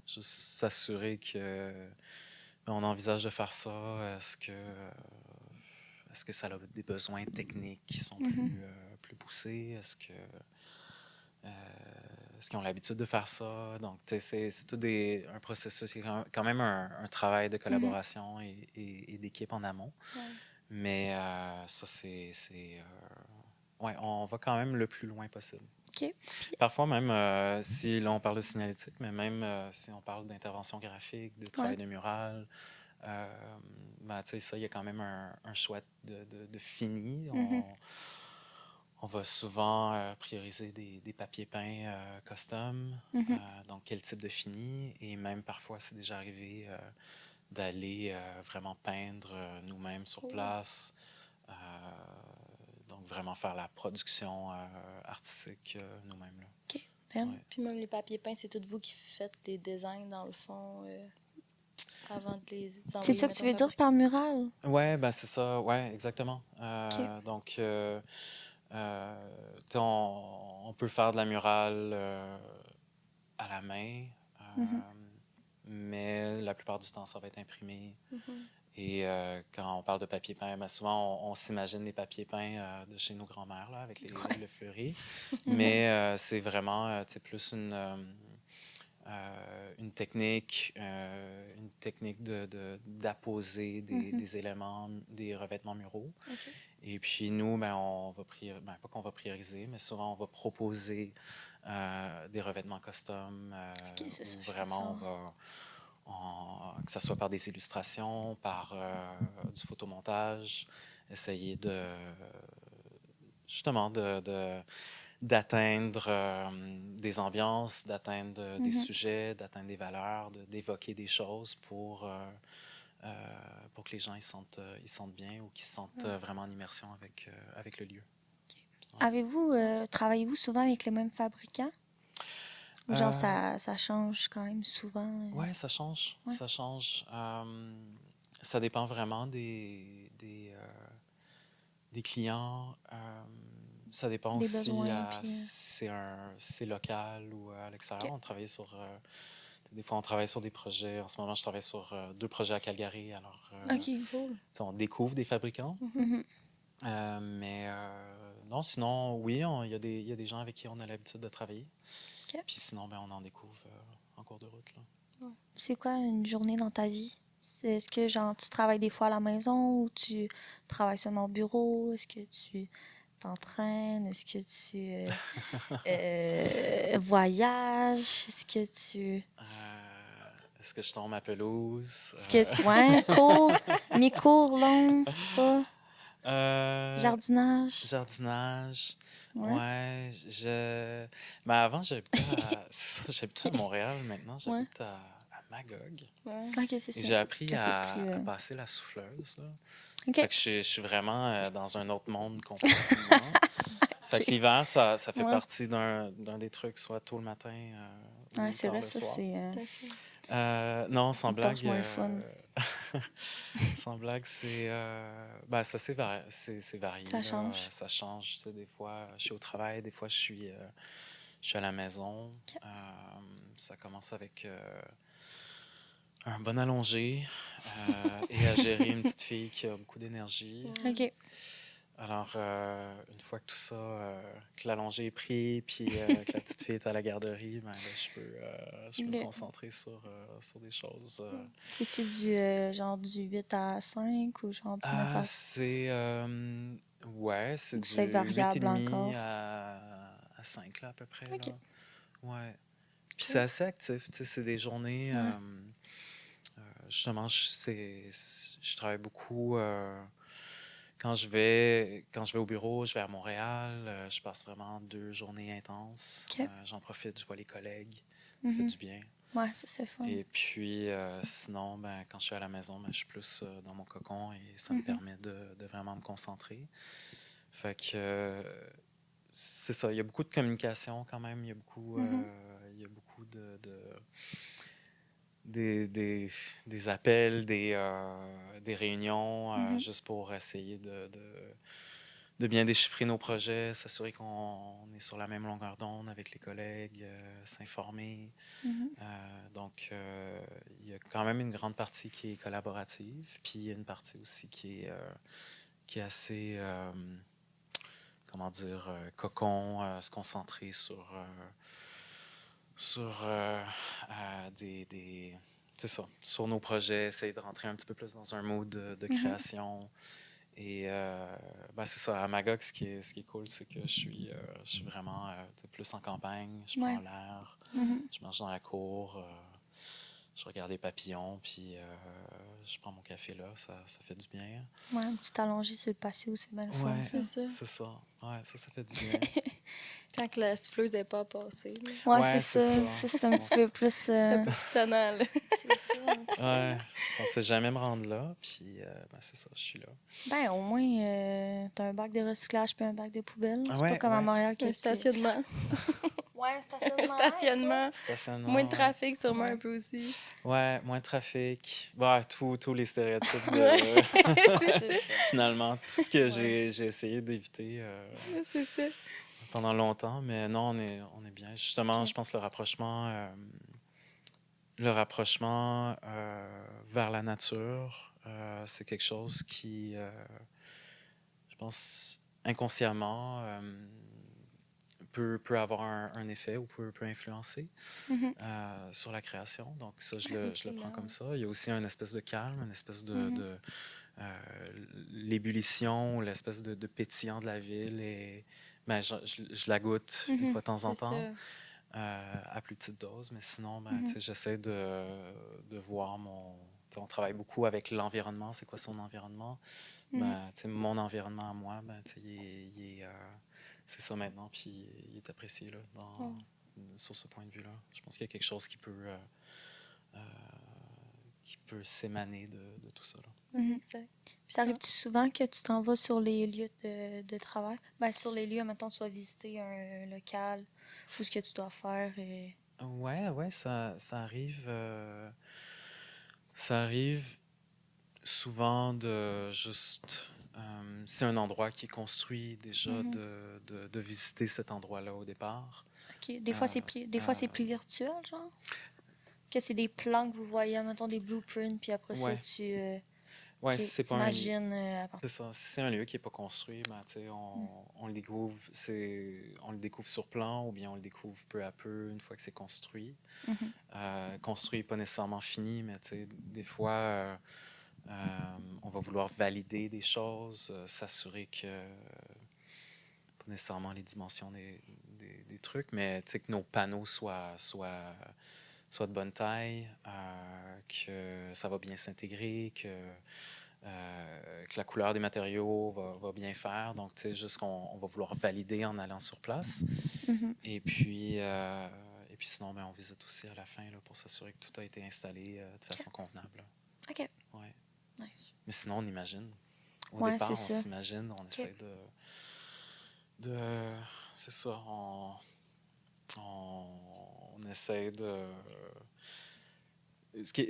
s'assurer que on envisage de faire ça. Est-ce que ça a des besoins techniques qui sont plus poussés? Est-ce qu'ils ont l'habitude de faire ça? Donc, c'est tout un processus, c'est quand même un travail de collaboration et d'équipe en amont. Ouais. Mais ça, ouais, on va quand même le plus loin possible. Okay. Parfois même, si là on parle de signalétique, mais même si on parle d'intervention graphique, de travail de mural, ben, ça, il y a quand même un choix de fini. On va souvent prioriser des papiers peints custom, donc quel type de fini, et même parfois, c'est déjà arrivé d'aller vraiment peindre nous-mêmes sur place, donc vraiment faire la production artistique nous-mêmes. Là. OK. Ouais. Puis même les papiers peints, c'est tout vous qui faites des designs dans le fond. avant de les C'est envoyer, ça que tu mettons, veux dire par mural? Ouais, ben c'est ça, ouais, exactement. Donc, tu sais, on peut faire de la murale à la main, Mhm. mais la plupart du temps, ça va être imprimé. Mhm. Et quand on parle de papier peint, ben souvent, on s'imagine les papiers peints de chez nos grands-mères, là, avec le fleuri. Mais c'est vraiment, tu sais, plus une technique d'apposer des éléments, des revêtements muraux. OK. Et puis nous, ben, on va pas qu'on va prioriser, mais souvent on va proposer des revêtements custom OK, c'est ça, où je fais vraiment ça. que ce soit par des illustrations, par du photomontage, essayer justement d'atteindre des ambiances, d'atteindre des Mhm. sujets, d'atteindre des valeurs, d'évoquer des choses pour que les gens ils sentent bien ou qu'ils se sentent vraiment en immersion avec le lieu. Travaillez-vous souvent avec le même fabricant? Ou genre, Euh, ça change quand même souvent? ouais, ça change. Ouais. Ça change. Ça dépend vraiment des clients. Ça dépend Des aussi besoins, puis... si c'est local ou à l'extérieur. OK. On travaille sur. Des fois, on travaille sur des projets. En ce moment, je travaille sur 2 projets à Calgary. Alors, OK, cool. tu sais, on découvre des fabricants. Mhm. Mais non, sinon, oui, il y a des gens avec qui on a l'habitude de travailler. OK. Puis sinon, ben, on en découvre en cours de route. Là. C'est quoi une journée dans ta vie? Est-ce que genre tu travailles des fois à la maison ou tu travailles seulement au bureau? Est-ce que tu t'entraînes? Est-ce que tu voyages? Est-ce que tu... Est-ce que je tombe à pelouse? Est-ce que tu... Ouais, cours, mi-cours, long, pas? Euh, Jardinage? Jardinage. Ouais. Ouais, mais avant, j'habitais à... C'est ça, j'habitais à OK. Montréal. Maintenant, Ouais. j'habite à Magog. Ouais. OK, c'est Et ça. j'ai appris Là, c'est plus... à passer la souffleuse. Là. OK. Fait que je suis vraiment dans un autre monde complètement. Fait que l'hiver, ça fait Ouais. partie d'un des trucs, soit tôt le matin Ouais, ou c'est tard vrai, le ça, soir. C'est ça. Non, sans une blague. tâche moins fun. Sans blague, ben, ça, c'est varié. Ça là. change. Ça change. Tu sais, des fois, je suis au travail, des fois, je suis à la maison. OK. Ça commence avec un bon allongé et à gérer une petite fille qui a beaucoup d'énergie. OK. Alors, une fois que tout ça, que l'allongé est pris, puis que la petite fille est à la garderie, ben, là, je peux me OK. concentrer sur des choses. C'est-tu genre du 8 à 5 ou genre du 9 à 5? Ouais, c'est Ou du c'est variable 8,5 encore? à 5, là, à peu près. OK. Là. Ouais. Puis Cool. c'est assez actif, tu sais, c'est des journées... Ouais. justement, je travaille beaucoup... quand je vais au bureau, je vais à Montréal, je passe vraiment 2 journées intenses. OK. J'en profite, je vois les collègues, ça fait Mhm. du bien. Ouais, ça, c'est fun. Et puis, sinon, ben, quand je suis à la maison, ben, je suis plus dans mon cocon et ça me permet de vraiment me concentrer. Fait que c'est ça, il y a beaucoup de communication quand même, il y a beaucoup, des appels, des réunions, juste pour essayer de bien déchiffrer nos projets, s'assurer qu'on est sur la même longueur d'onde avec les collègues, s'informer. Mhm. Donc, il y a quand même une grande partie qui est collaborative, puis il y a une partie aussi qui est assez, comment dire, cocon, se concentrer sur c'est ça, sur nos projets, essayer de rentrer un petit peu plus dans un mode de création. Et ben c'est ça, à Magog, ce qui est cool, c'est que je suis vraiment plus en campagne, je prends l'air, je marche dans la cour, je regarde les papillons, puis je prends mon café là, ça fait du bien. Ouais, un petit allongé sur le patio, c'est bien le fun. Ouais, Ça. C'est ça. Ouais, ça fait du bien. Tant que la souffleuse n'est pas passée. Là. Ouais, Ouais, c'est c'est ça. ça. Ça, c'est un petit peu plus... C'est un peu plus tannant, là. c'est ça, un petit peu. Ouais, je pensais jamais me rendre là, puis ben c'est ça, je suis là. Ben, au moins, t'as un bac de recyclage puis un bac de poubelle. C'est Ouais, pas comme à ouais. Montréal que Un stationnement. Ouais, Ouais, stationnement. Stationnement, Moins de ouais. trafic, sûrement Ouais. un peu aussi. Ouais, moins de trafic. Bah, tous les stéréotypes de... C'est ça. Finalement, tout ce que Ouais. j'ai essayé d'éviter C'est ça. pendant longtemps. Mais non, on est bien. Justement, Ok. je pense le rapprochement vers la nature, c'est quelque chose qui, je pense, inconsciemment, peut avoir un effet ou peut influencer Mhm. sur la création. Donc ça, je le prends comme Absolument. ça. Il y a aussi une espèce de calme, une espèce Mhm. l'ébullition, l'espèce de pétillant de la ville. Et ben, je la goûte une Mhm. fois de temps en C'est temps, ça. à plus petite dose. Mais sinon, ben, tu Mhm. sais, j'essaie de voir tu sais, on travaille beaucoup avec l'environnement. C'est quoi son environnement? Mhm. Ben, tu sais, mon environnement à moi, ben, tu sais, c'est ça maintenant, puis il est apprécié là, Oh. sur ce point de vue-là. Je pense qu'il y a quelque chose euh, qui peut s'émaner de tout ça. Là. Mhm. Exact. Ça arrive-tu souvent que tu t'en vas sur les lieux de travail? Ben, sur les lieux, mettons, tu vas visiter un local ou ce que tu dois faire. Ouais, ça arrive souvent de juste, c'est un endroit qui est construit déjà, Mhm. de visiter cet endroit-là au départ. OK. Des fois, Euh, des fois, c'est plus virtuel, genre? Que c'est des plans que vous voyez, mettons, des blueprints, puis après ça, ouais, ouais, si OK, c'est pas t'imagines à c'est partir. ça. Si c'est un lieu qui n'est pas construit, ben, tu sais, on le découvre, on le découvre sur plan ou bien on le découvre peu à peu une fois que c'est construit. Mhm. Construit, pas nécessairement fini, mais tu sais, des fois, on va vouloir valider des choses, s'assurer que, pas nécessairement les dimensions des trucs, mais tu sais, que nos panneaux soient de bonne taille, que ça va bien s'intégrer, que la couleur des matériaux va bien faire. Donc, tu sais, juste qu'on on va vouloir valider en allant sur place. Mhm. Et puis sinon, ben, on visite aussi à la fin là, pour s'assurer que tout a été installé de façon convenable. Là. OK. Ouais. Nice. Mais sinon, on imagine. Au Ouais, c'est départ, on ça. s'imagine, on OK. essaie de c'est ça, on essaie de... Ce qui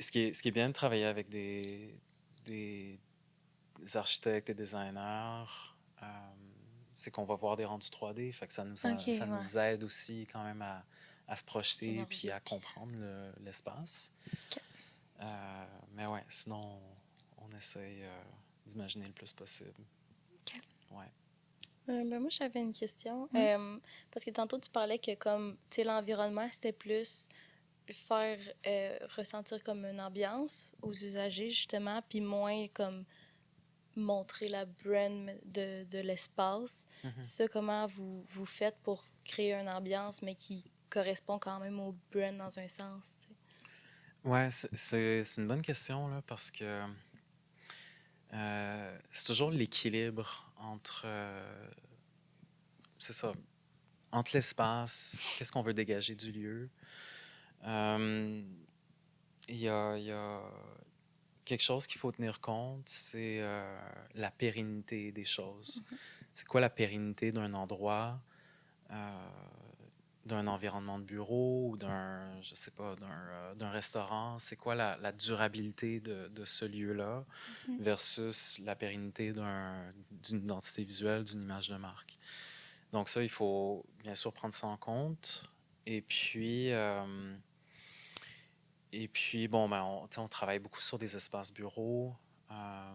est bien de travailler avec des architectes et designers, euh, c'est qu'on va voir des rendus 3D, fait que OK, ça ouais. nous aide aussi quand même à se projeter puis Synergie, à puis... comprendre l'espace. OK. Mais ouais, sinon, on essaye d'imaginer le plus possible. OK. Ouais. Ben moi, j'avais une question. Mhm. Parce que tantôt, tu parlais que comme, tu sais, l'environnement, c'était plus faire ressentir comme une ambiance aux usagers, justement, puis moins comme montrer la brand de l'espace. Mhm. Ça, comment vous faites pour créer une ambiance, mais qui correspond quand même au brand dans un sens, tu sais? Ouais, c'est une bonne question, là, parce que c'est toujours l'équilibre entre, c'est ça, entre l'espace, qu'est-ce qu'on veut dégager du lieu. Euh, il y a quelque chose qu'il faut tenir compte, c'est la pérennité des choses. C'est quoi la pérennité d'un endroit, euh, d'un environnement de bureau ou je sais pas, d'un restaurant? C'est quoi la durabilité de ce lieu-là Mhm. versus la pérennité d'une identité visuelle, d'une image de marque? Donc ça, il faut bien sûr prendre ça en compte. Et puis, bon, ben, tu sais, on travaille beaucoup sur des espaces bureaux, euh,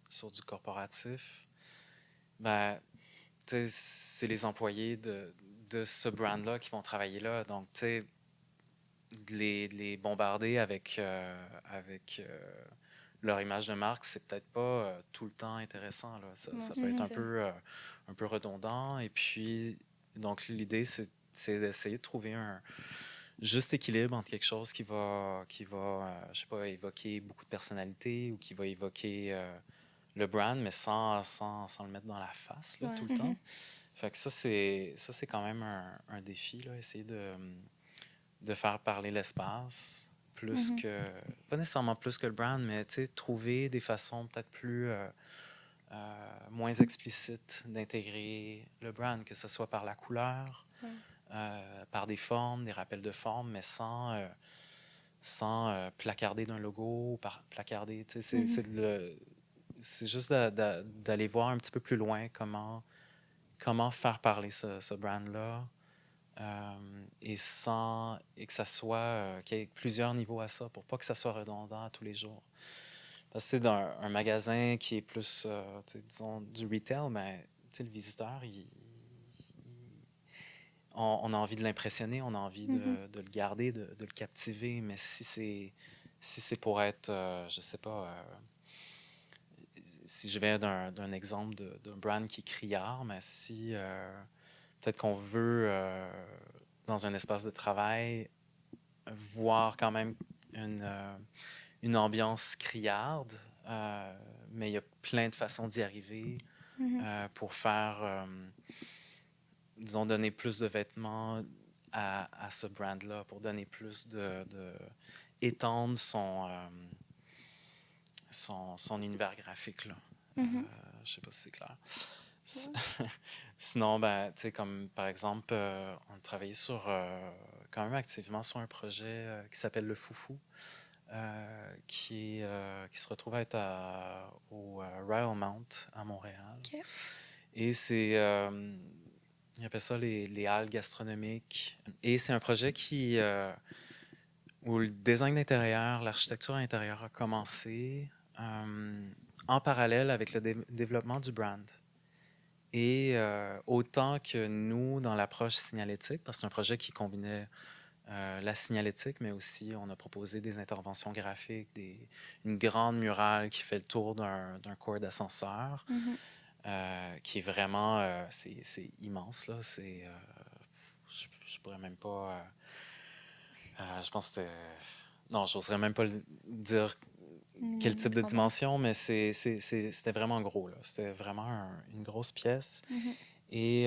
sur du corporatif. Ben, tu sais, c'est les employés de ce brand-là qui vont travailler là. Donc, tu sais, de les bombarder avec leur image de marque, c'est peut-être pas tout le temps intéressant. Là. Non, Ça peut c'est être Mhm. ça. un peu redondant. Et puis, donc, l'idée, c'est d'essayer de trouver un juste équilibre entre quelque chose je sais pas, évoquer beaucoup de personnalité ou qui va évoquer le brand, mais sans le mettre dans la face là, tout Ouais. le temps. Mhm. Fait que ça, c'est quand même un défi, là, essayer de faire parler l'espace plus Mhm. que, pas nécessairement plus que le brand, mais trouver des façons peut-être plus, moins explicites d'intégrer le brand, que ce soit par la couleur, Ouais. par des formes, des rappels de formes, mais sans placarder d'un logo, placarder. C'est juste d'aller voir un petit peu plus loin comment faire parler ce brand-là. Et que ça soit qu'il y ait plusieurs niveaux à ça pour pas que ça soit redondant à tous les jours. Parce que c'est dans un magasin qui est plus, disons, du retail, mais le visiteur, on a envie de l'impressionner, on a envie de le garder, de le captiver, mais si c'est pour être, je sais pas, si je vais d'un exemple d'un brand qui est criard, mais si peut-être qu'on veut, dans un espace de travail, voir quand même une ambiance criarde, mais il y a plein de façons d'y arriver pour faire, disons, donner plus de vêtements à ce brand-là, pour donner plus étendre son univers graphique, là. Je sais pas si c'est clair. Sinon, ben, tu sais, comme par exemple, on a travaillé quand même activement sur un projet qui s'appelle Le Foufou, qui se retrouve à être au Royal Mount à Montréal. OK. Et c'est, ils appellent ça les halles gastronomiques. Et c'est un projet où le design d'intérieur, l'architecture intérieure a commencé en parallèle avec le développement du brand. Et autant que nous, dans l'approche signalétique, parce que c'est un projet qui combinait la signalétique, mais aussi on a proposé des interventions graphiques, une grande murale qui fait le tour d'un cours d'ascenseur, qui est vraiment, c'est immense, là. Je pourrais même pas... je pense que c'était... Non, j'oserais même pas dire quel type de dimension, mais c'était vraiment gros, là. C'était vraiment une grosse pièce. Et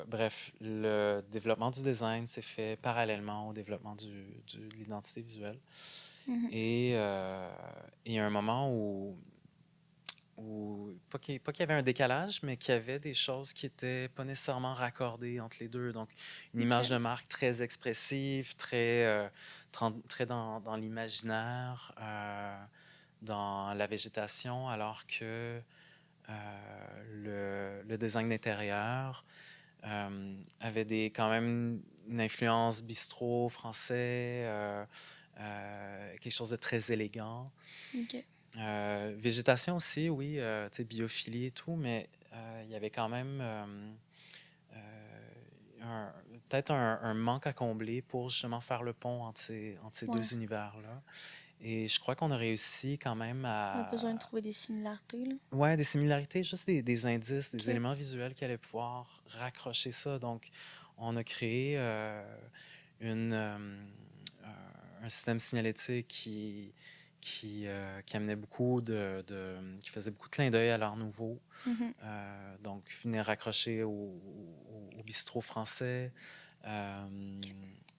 bref, le développement du design s'est fait parallèlement au développement de l'identité visuelle. Et il y a un moment où pas qu'il y avait un décalage, mais qu'il y avait des choses qui n'étaient pas nécessairement raccordées entre les deux. Donc, une image de marque très expressive, très dans l'imaginaire, dans la végétation, alors que le design d'intérieur avait quand même une influence bistrot français, quelque chose de très élégant. OK. Végétation aussi, oui, tu sais, biophilie et tout, mais il y avait quand même peut-être un manque à combler pour justement faire le pont entre ces deux univers-là. Et je crois qu'on a réussi quand même On a à... besoin de trouver des similarités, là. Ouais, des similarités, juste des indices, des éléments visuels qui allaient pouvoir raccrocher ça. Donc, on a créé un système signalétique qui amenait beaucoup qui faisait beaucoup de clins d'œil à l'art nouveau. Donc, venait raccrocher au bistrot français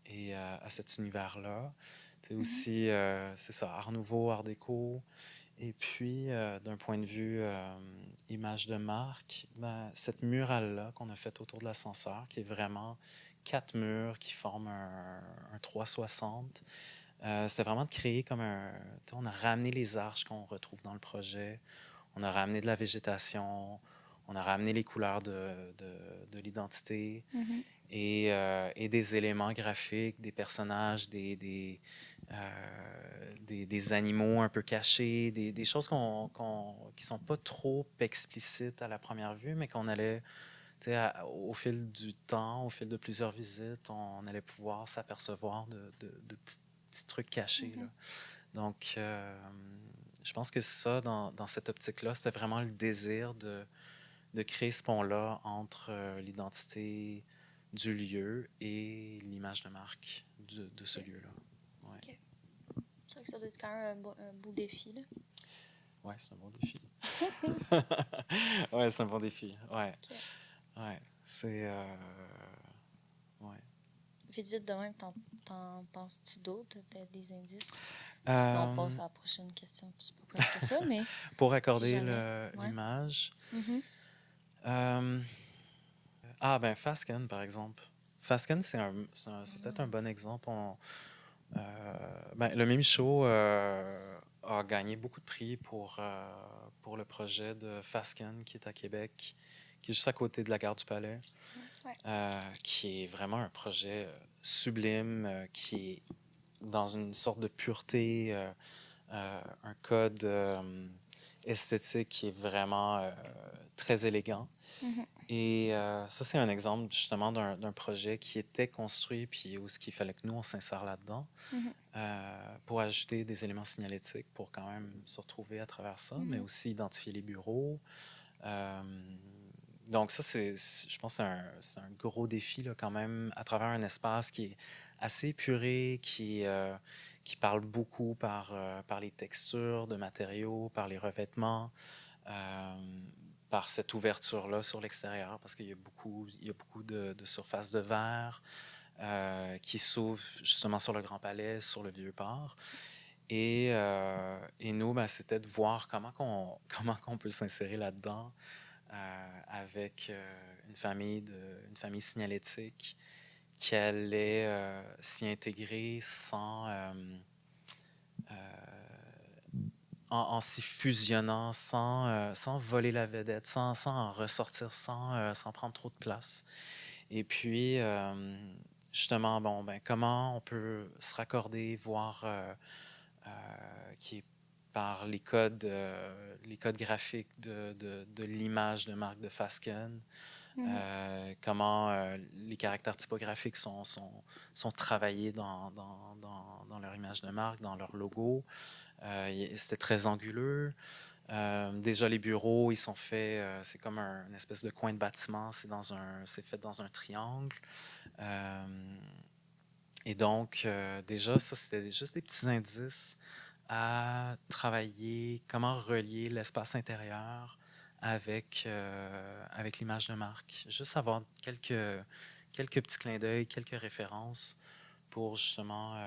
et à cet univers-là. C'est aussi, c'est ça, art nouveau, art déco. Et puis, d'un point de vue image de marque, ben, cette murale-là qu'on a faite autour de l'ascenseur, qui est vraiment 4 murs qui forment un 360, c'était vraiment de créer comme on a ramené les arches qu'on retrouve dans le projet, on a ramené de la végétation, on a ramené les couleurs de l'identité et des éléments graphiques, des personnages, des animaux un peu cachés, des choses qui ne sont pas trop explicites à la première vue, mais qu'on allait, au fil du temps, au fil de plusieurs visites, on allait pouvoir s'apercevoir de petits trucs cachés. Là. Donc, je pense que ça, dans cette optique-là, c'était vraiment le désir de créer ce pont-là entre l'identité du lieu et l'image de marque de ce lieu-là. Ouais. Okay. C'est vrai que ça doit être quand même un beau défi, là. Oui, c'est un bon défi. Oui, c'est un bon défi. Ouais. Okay. Ouais. C'est... ouais. Vite de même, t'en penses-tu d'autres, des indices? Sinon, on passe à la prochaine question. C'est pas plus que ça, mais... Pour accorder si l'image... ben, Fasken, par exemple. Fasken, c'est peut-être un bon exemple. Le Mimi Show a gagné beaucoup de prix pour le projet de Fasken, qui est à Québec, qui est juste à côté de la gare du Palais, Ouais. qui est vraiment un projet sublime, qui est dans une sorte de pureté, un code esthétique qui est vraiment très élégant. Mhm. Et ça, c'est un exemple justement d'un projet qui était construit, puis où il fallait que nous, on s'insère là-dedans Mhm. pour ajouter des éléments signalétiques pour quand même se retrouver à travers ça, mais Mhm. aussi identifier les bureaux. Donc ça, je pense que c'est un gros défi là, quand même, à travers un espace qui est assez épuré, qui parle beaucoup par les textures de matériaux, par les revêtements, par cette ouverture-là sur l'extérieur, parce qu'il y a beaucoup de surfaces de verre qui s'ouvrent justement sur le Grand Palais, sur le Vieux-Port. Et nous, ben, c'était de voir comment qu'on peut s'insérer là-dedans avec une famille signalétique qui allait s'y intégrer en s'y fusionnant, sans voler la vedette, sans en ressortir, sans prendre trop de place. Et puis, justement, bon, ben, comment on peut se raccorder, voir qui est par les codes graphiques de l'image de marque de Fasken, Mhm. comment les caractères typographiques sont travaillés dans leur image de marque, dans leur logo. C'était très anguleux. Déjà, les bureaux, ils sont faits, c'est comme une espèce de coin de bâtiment, c'est fait dans un triangle. Et donc, déjà, ça, c'était juste des petits indices à travailler, comment relier l'espace intérieur avec l'image de marque. Juste avoir quelques petits clins d'œil, quelques références pour justement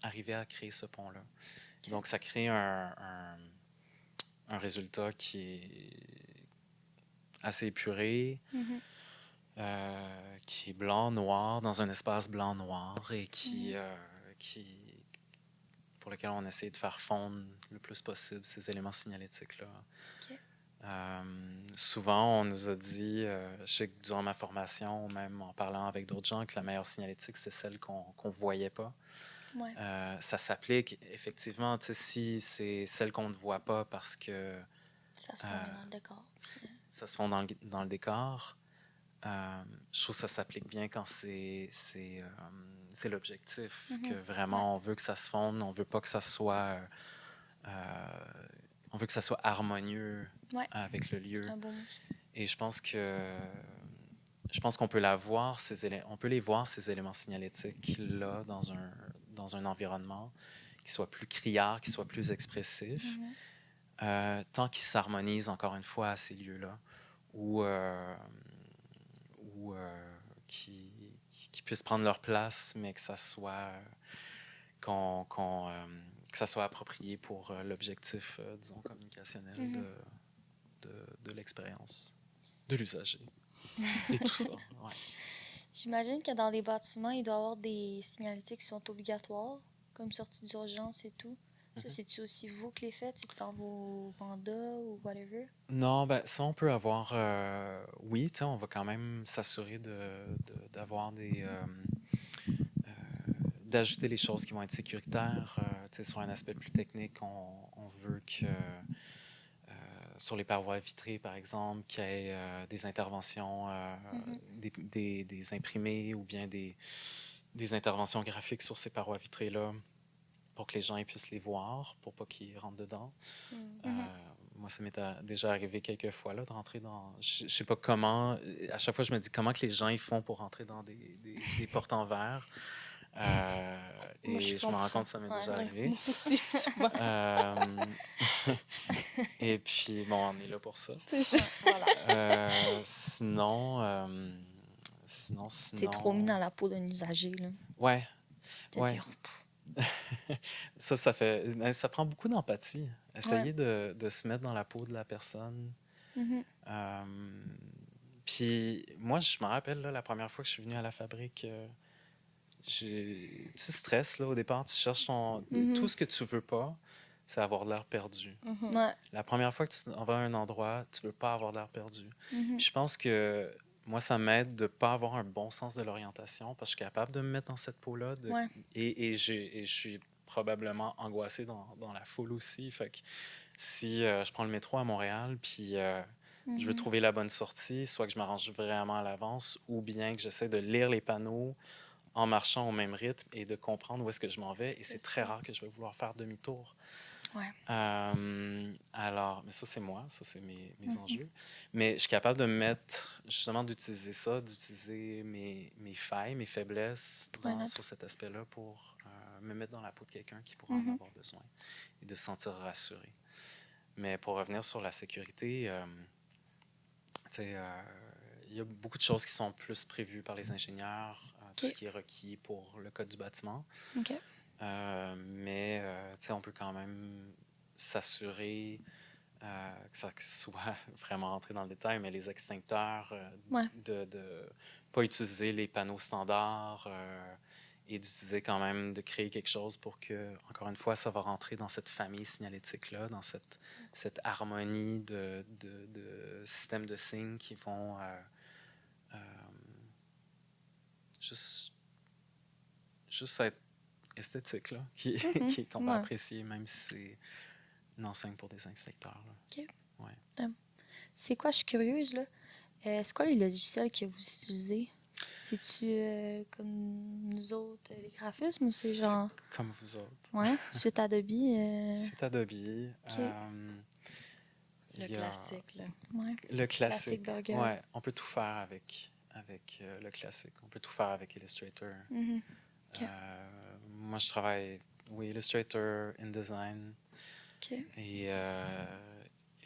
arriver à créer ce pont-là. Donc, ça crée un résultat qui est assez épuré, Mhm. qui est blanc-noir, dans un espace blanc-noir et pour lequel on essaie de faire fondre le plus possible ces éléments signalétiques-là. OK. Souvent, on nous a dit, je sais que durant ma formation, même en parlant avec d'autres gens, que la meilleure signalétique, c'est celle qu'on ne voyait pas. Ouais. Ça s'applique effectivement, si c'est celle qu'on ne voit pas parce que Ça se fond bien dans le décor. ça se fond dans le décor. Je trouve que ça s'applique bien quand c'est l'objectif, Mhm. que vraiment on veut que ça se fonde, on veut pas que ça soit on veut que ça soit harmonieux Ouais. avec le lieu. C'est un beau mot. Et je pense qu'on peut on peut les voir ces éléments signalétiques là dans un environnement qui soit plus criard, qui soit plus expressif, Mhm. tant qu'ils s'harmonisent encore une fois à ces lieux-là ou qui puissent prendre leur place, mais que ça soit que ça soit approprié pour l'objectif, disons, communicationnel Mhm. de l'expérience, de l'usager et tout ça. Ouais. J'imagine que dans les bâtiments, il doit y avoir des signalétiques qui sont obligatoires, comme sortie d'urgence et tout. Ça, c'est-tu aussi vous qui les faites? C'est dans vos mandats ou whatever? Non, ben ça, on peut avoir... oui, tu sais, on va quand même s'assurer d'avoir d'ajouter les choses qui vont être sécuritaires. Tu sais, sur un aspect plus technique, on veut que... sur les parois vitrées, par exemple, qu'il y ait des interventions, des imprimés ou bien des interventions graphiques sur ces parois vitrées-là pour que les gens puissent les voir, pour pas qu'ils rentrent dedans. Moi, ça m'est déjà arrivé quelques fois là, de rentrer dans... Je sais pas comment... À chaque fois, je me dis comment que les gens ils font pour rentrer dans des portes en verre. Moi, Et je me rends compte que ça m'est déjà arrivé. Moi aussi, souvent. Et puis, bon, on est là pour ça. C'est ça. Voilà. Sinon... T'es trop mis dans la peau d'un usager, là. Ouais, ouais. C'est-à-dire, Ça prend beaucoup d'empathie. Essayer de se mettre dans la peau de la personne. Puis moi, je me rappelle, là, la première fois que je suis venu à la fabrique, tu stresses, là, au départ. Tu cherches tout ce que tu veux pas, c'est avoir de l'air perdu. Mhm. Ouais. La première fois que tu vas à un endroit, tu veux pas avoir de l'air perdu. Mhm. Puis je pense que moi, ça m'aide de pas avoir un bon sens de l'orientation parce que je suis capable de me mettre dans cette peau-là. Ouais. Et je suis probablement angoissé dans la foule aussi. Fait que si je prends le métro à Montréal, puis je veux Mhm. trouver la bonne sortie, soit que je m'arrange vraiment à l'avance ou bien que j'essaie de lire les panneaux en marchant au même rythme et de comprendre où est-ce que je m'en vais. Et c'est très rare que je vais vouloir faire demi-tour. Ouais. Alors, mais ça, c'est moi, ça, c'est mes Mhm. enjeux. Mais je suis capable de mettre, justement, d'utiliser ça, d'utiliser mes failles, mes faiblesses sur cet aspect-là pour me mettre dans la peau de quelqu'un qui pourra en avoir besoin et de se sentir rassuré. Mais pour revenir sur la sécurité, tu sais, il y a beaucoup de choses qui sont plus prévues par les ingénieurs, tout ce qui est requis pour le code du bâtiment. OK. Mais tu sais, on peut quand même s'assurer que ça soit vraiment rentré dans le détail, mais les extincteurs, de ne pas utiliser les panneaux standards et d'utiliser quand même, de créer quelque chose pour que, encore une fois, ça va rentrer dans cette famille signalétique-là, dans cette harmonie de systèmes de signes qui vont juste être esthétique, là, qu'on peut apprécier, même si c'est une enseigne pour des inspecteurs. Là. OK. Ouais. C'est quoi, je suis curieuse, là. C'est quoi les logiciels que vous utilisez? C'est-tu comme nous autres, les graphismes, ou c'est genre... Comme vous autres. Ouais, suite Adobe. C'est Adobe. OK. Le classique, là. Ouais. Le classique. burger. Ouais, on peut tout faire avec le classique. On peut tout faire avec Illustrator. Mhm. OK. Moi, je travaille, Illustrator, InDesign OK. et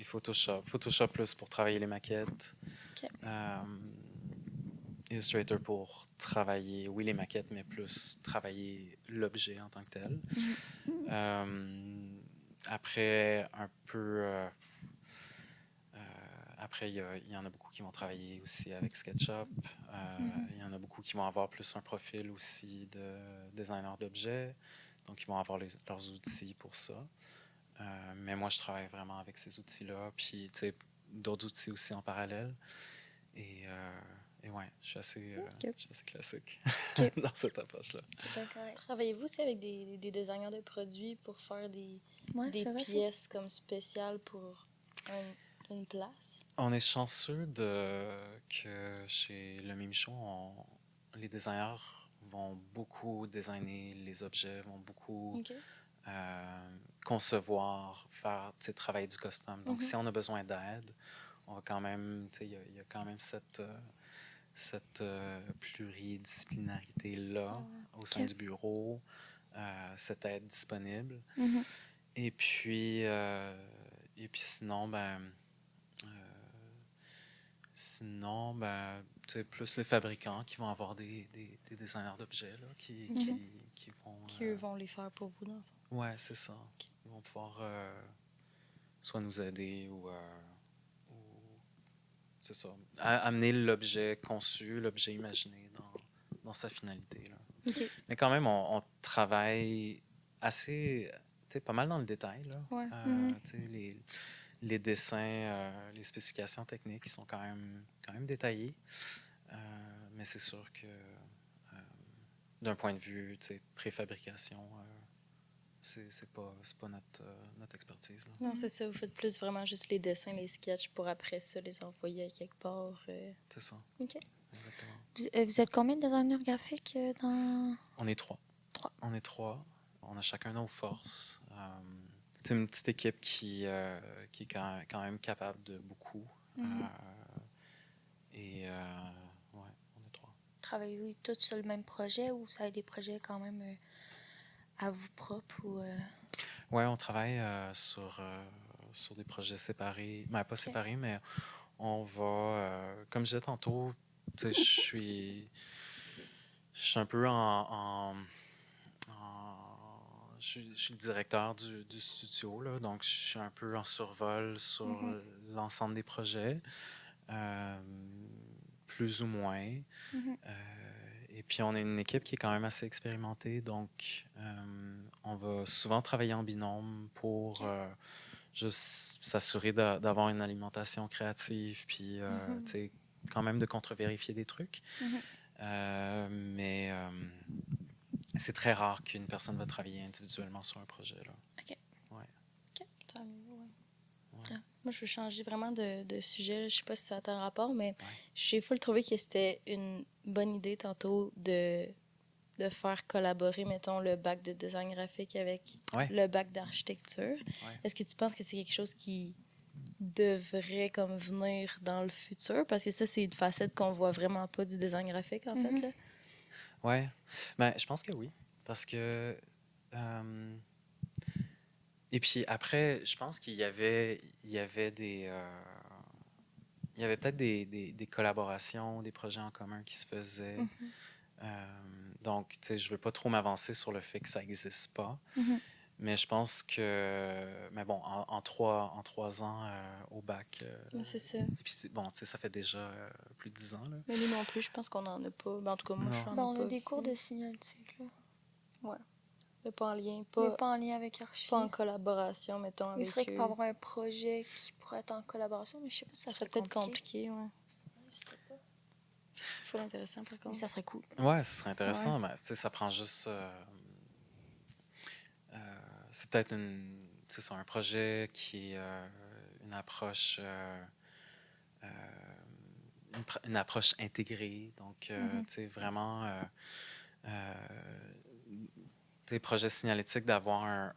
Photoshop. Photoshop plus pour travailler les maquettes. OK. Illustrator pour travailler, les maquettes, mais plus travailler l'objet en tant que tel. Après, un peu... après, il y en a beaucoup qui vont travailler aussi avec SketchUp. Il y en a beaucoup qui vont avoir plus un profil aussi de designer d'objets. Donc, ils vont avoir leurs outils pour ça. Mais moi, je travaille vraiment avec ces outils-là. Puis, tu sais, d'autres outils aussi en parallèle. Et ouais, je suis assez classique dans cette approche-là. Travaillez-vous aussi avec des designers de produits pour faire des pièces comme spéciales pour une place? On est chanceux que chez Le Mimichon, les designers vont beaucoup designer les objets, vont beaucoup concevoir, faire travailler du custom. Donc, si on a besoin d'aide, on va quand même, il y a quand même cette pluridisciplinarité-là au sein du bureau, cette aide disponible. Et puis sinon, plus les fabricants qui vont avoir des designers d'objets là, qui vont... Qui, eux, vont les faire pour vous, dans le fond. Oui, c'est ça. Ils vont pouvoir soit nous aider ou c'est ça, amener l'objet conçu, l'objet imaginé dans sa finalité. Là. Okay. Mais quand même, on travaille assez, pas mal dans le détail. Là. Ouais. Les dessins, les spécifications techniques qui sont quand même détaillées. Mais c'est sûr que d'un point de vue préfabrication, c'est pas notre expertise. Là. Non, c'est ça. Vous faites plus vraiment juste les dessins, les sketchs pour après ça les envoyer à quelque part. C'est ça. OK. Exactement. Vous êtes combien de designers graphiques dans... On est 3. On est 3. On a chacun nos forces. C'est une petite équipe qui est quand même capable de beaucoup. Et ouais, on est 3. Travaillez-vous tous sur le même projet ou vous avez des projets quand même à vous propres? Oui, on travaille sur des projets séparés. Ben, pas séparés, mais on va... comme je disais tantôt, je suis un peu je suis le directeur du studio, là, donc je suis un peu en survol sur l'ensemble des projets. plus ou moins. Mhm. Et puis, on est une équipe qui est quand même assez expérimentée, donc on va souvent travailler en binôme pour juste s'assurer d'avoir une alimentation créative, puis, tu sais, quand même de contre-vérifier des trucs. Mhm. Mais c'est très rare qu'une personne va travailler individuellement sur un projet, là. OK. Ouais. Tant mieux, ouais. Ouais. Ah, moi, je veux changer vraiment de sujet. Là. Je sais pas si ça a un rapport, mais Ouais. j'ai full trouvé que c'était une bonne idée tantôt de faire collaborer, mettons, le bac de design graphique avec Ouais. le bac d'architecture. Ouais. Est-ce que tu penses que c'est quelque chose qui devrait comme venir dans le futur? Parce que ça, c'est une facette qu'on voit vraiment pas du design graphique, en fait. Là. Ouais. Ben, je pense que oui. Parce que. Et puis après, je pense qu'il y avait des. Il y avait peut-être des collaborations, des projets en commun qui se faisaient. Donc, tu sais, je veux pas trop m'avancer sur le fait que ça n'existe pas. Mhm. Mais je pense que. Mais bon, en 3 ans au bac. C'est ça. Et puis, bon, tu sais, ça fait déjà plus de 10 ans, là. Mais nous non plus, je pense qu'on en a pas. Ben, en tout cas, moi, Non. je n'en ai Ben, on pas a des cours vu. de signalétique, là. Mais pas en lien, Mais pas, pas en lien avec Archie. pas en collaboration, mettons, Mais avec c'est vrai qu'il eux. peut y avoir un projet qui pourrait être en collaboration, mais je sais pas si Ça ça serait serait peut-être compliqué, ouais. Faut l'intéressant, par Mais contre. ça serait cool. Ouais, ce serait intéressant, mais tu sais, ça prend juste. C'est peut-être un projet qui est une approche. Une approche intégrée. Donc, tu sais, vraiment. Tu sais, projet signalétique, d'avoir un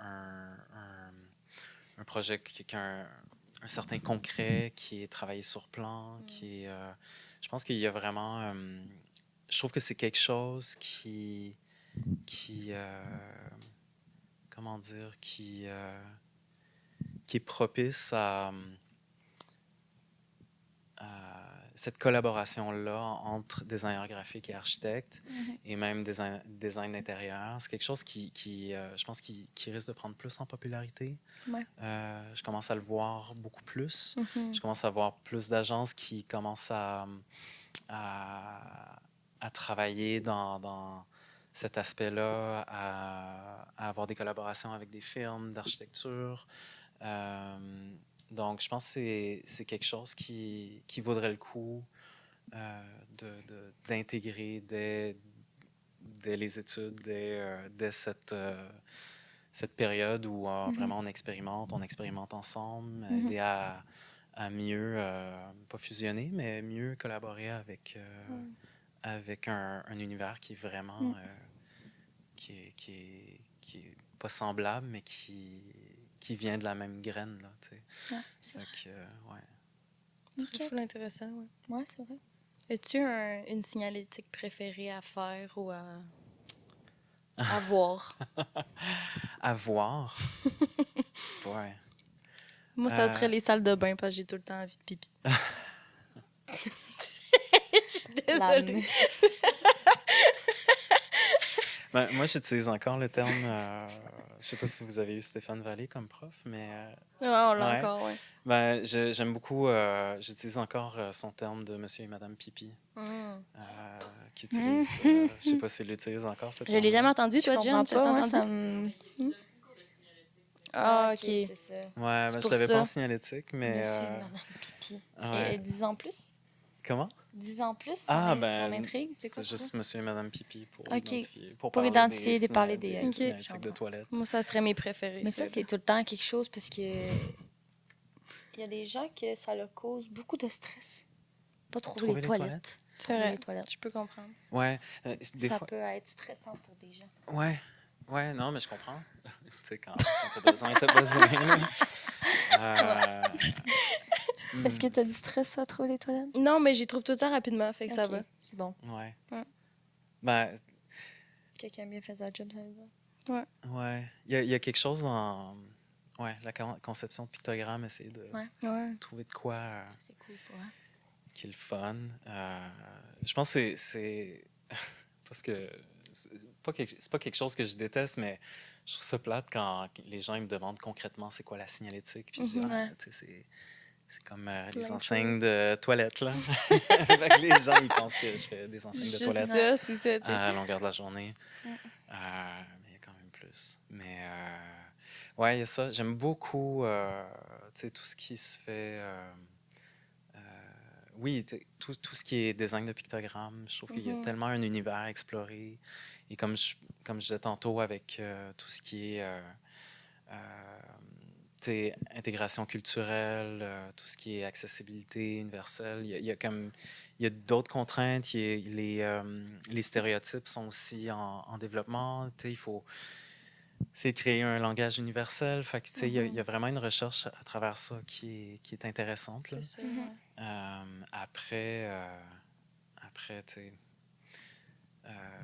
projet qui a un certain concret, qui est travaillé sur plan, qui est. Je pense qu'il y a vraiment. Je trouve que c'est quelque chose qui comment dire, qui est propice à cette collaboration-là entre designer graphique et architecte, et même design d'intérieur. C'est quelque chose qui je pense, qui risque de prendre plus en popularité. Ouais. Je commence à le voir beaucoup plus. Mhm. Je commence à voir plus d'agences qui commencent à travailler dans cet aspect-là, à avoir des collaborations avec des firmes d'architecture. Donc, je pense que c'est quelque chose qui vaudrait le coup d'intégrer dès les études, dès cette période où vraiment on expérimente ensemble, aider à mieux, pas fusionner, mais mieux collaborer avec, avec un univers qui est vraiment, qui est pas semblable, mais qui vient de la même graine, là, tu sais. Ouais, c'est vrai. Fait que, ouais. C'est Ok. full intéressant, ouais. Ouais, c'est vrai. As-tu une signalétique préférée à faire ou à voir? À voir. Ouais. Moi, ça serait les salles de bain parce que j'ai tout le temps envie de pipi. Je suis désolée. Ben, moi, j'utilise encore le terme. Je sais pas si vous avez eu Stéphane Vallée comme prof, mais. Ouais, on l'a Ouais. encore, ouais. Ben, j'aime beaucoup. J'utilise encore son terme de Monsieur et Madame Pipi. Qui utilise. Je sais pas s'il l'utilise encore, ce Je l'ai terme-là. jamais entendu, toi, Je Jen. comprends Tu l'as pas, entendu? ça me... Ah, ok. c'est ça. Ouais, C'est ben, je pour l'avais ça. pas en signalétique, mais. Monsieur et Madame Pipi. Ouais. Et 10 ans plus? Comment? 10 ans plus? Ah, ça ben. m'intrigue. C'est C'est quoi juste ça? Monsieur et Madame Pipi pour Ok. identifier. Pour parler identifier, des parler des... Ok. signalétiques de j'entends. toilette. Moi, ça serait mes préférés. Mais ça, ceux-là. c'est tout le temps quelque chose parce que il y a des gens que ça leur cause beaucoup de stress. Pas trouver les toilettes. C'est Trouver vrai. les toilettes. Je peux comprendre. Ouais. Des Ça fois. peut être stressant pour des gens. Ouais. Ouais, non, mais je comprends. Tu sais, quand t'as besoin, t'as besoin. Là. Est-ce que t'as du stress à trouver les toilettes? Non, mais j'y trouve tout le temps rapidement, fait que ça Ok, va. c'est bon. Ouais. Ouais. Ben, Quelqu'un a bien fait sa job, ça veut dire. ouais. Il y a quelque chose dans la conception de pictogramme, essayer de Ouais. trouver de quoi Ça, c'est cool pour eux. qui est le fun. Je pense que c'est parce que c'est pas quelque chose que je déteste, mais je trouve ça plate quand les gens ils me demandent concrètement c'est quoi la signalétique. Puis je dis, Ouais. tu sais, C'est comme Plein les de enseignes de toilettes, là. Fait que les gens, ils pensent que je fais des enseignes de Juste toilettes ça, c'est ça, tu sais. à longueur de la journée. Mm. Mais il y a quand même plus. Mais ouais, il y a ça. J'aime beaucoup tu sais, tout ce qui se fait. Euh, oui, tout ce qui est design de pictogrammes. Je trouve qu'il y a Mhm. tellement un univers à explorer. Et comme je disais tantôt, avec tout ce qui est tu sais, intégration culturelle, tout ce qui est accessibilité universelle, il y a d'autres contraintes. Les stéréotypes sont aussi en développement. Tu sais, il faut essayer de créer un langage universel. Fait que, tu sais, il y a vraiment une recherche à travers ça qui est intéressante, là. C'est ça. Mhm. Après, tu sais, euh,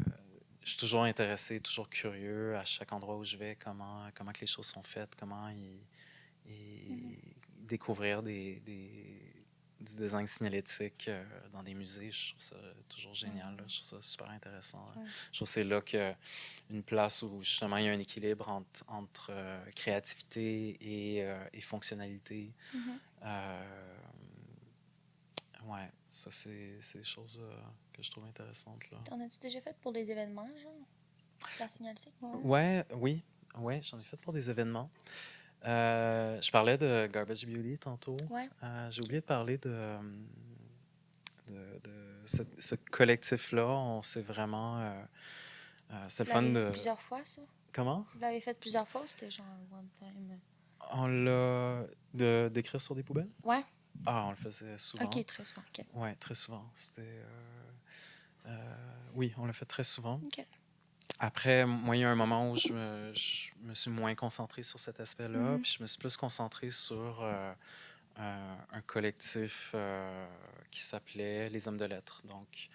je suis toujours intéressé, toujours curieux à chaque endroit où je vais, comment que les choses sont faites, et découvrir du design signalétique dans des musées. Je trouve ça toujours génial, là. Je trouve ça super intéressant, là. Ouais. Je trouve que c'est là une place où justement il y a un équilibre entre créativité et fonctionnalité. Mhm. Ouais, ça, c'est des choses que je trouve intéressantes, là. T'en as-tu déjà fait pour des événements, genre? La signalétique? Oui, j'en ai fait pour des événements. Je parlais de Garbage Beauty tantôt. Ouais. J'ai oublié de parler de ce collectif-là. On s'est vraiment... c'est le Vous fun l'avez fait de... plusieurs fois, ça? Comment? Vous l'avez fait plusieurs fois ou c'était genre one time? On l'a... d'écrire sur des poubelles? Ouais. Ah, on le faisait souvent. Ok, très souvent. Ok. Ouais, très souvent. Oui, on l'a fait très souvent. Ok. Après, moi, il y a un moment où je me suis moins concentré sur cet aspect-là, Mhm. puis je me suis plus concentré sur un collectif qui s'appelait Les Hommes de Lettres. Donc,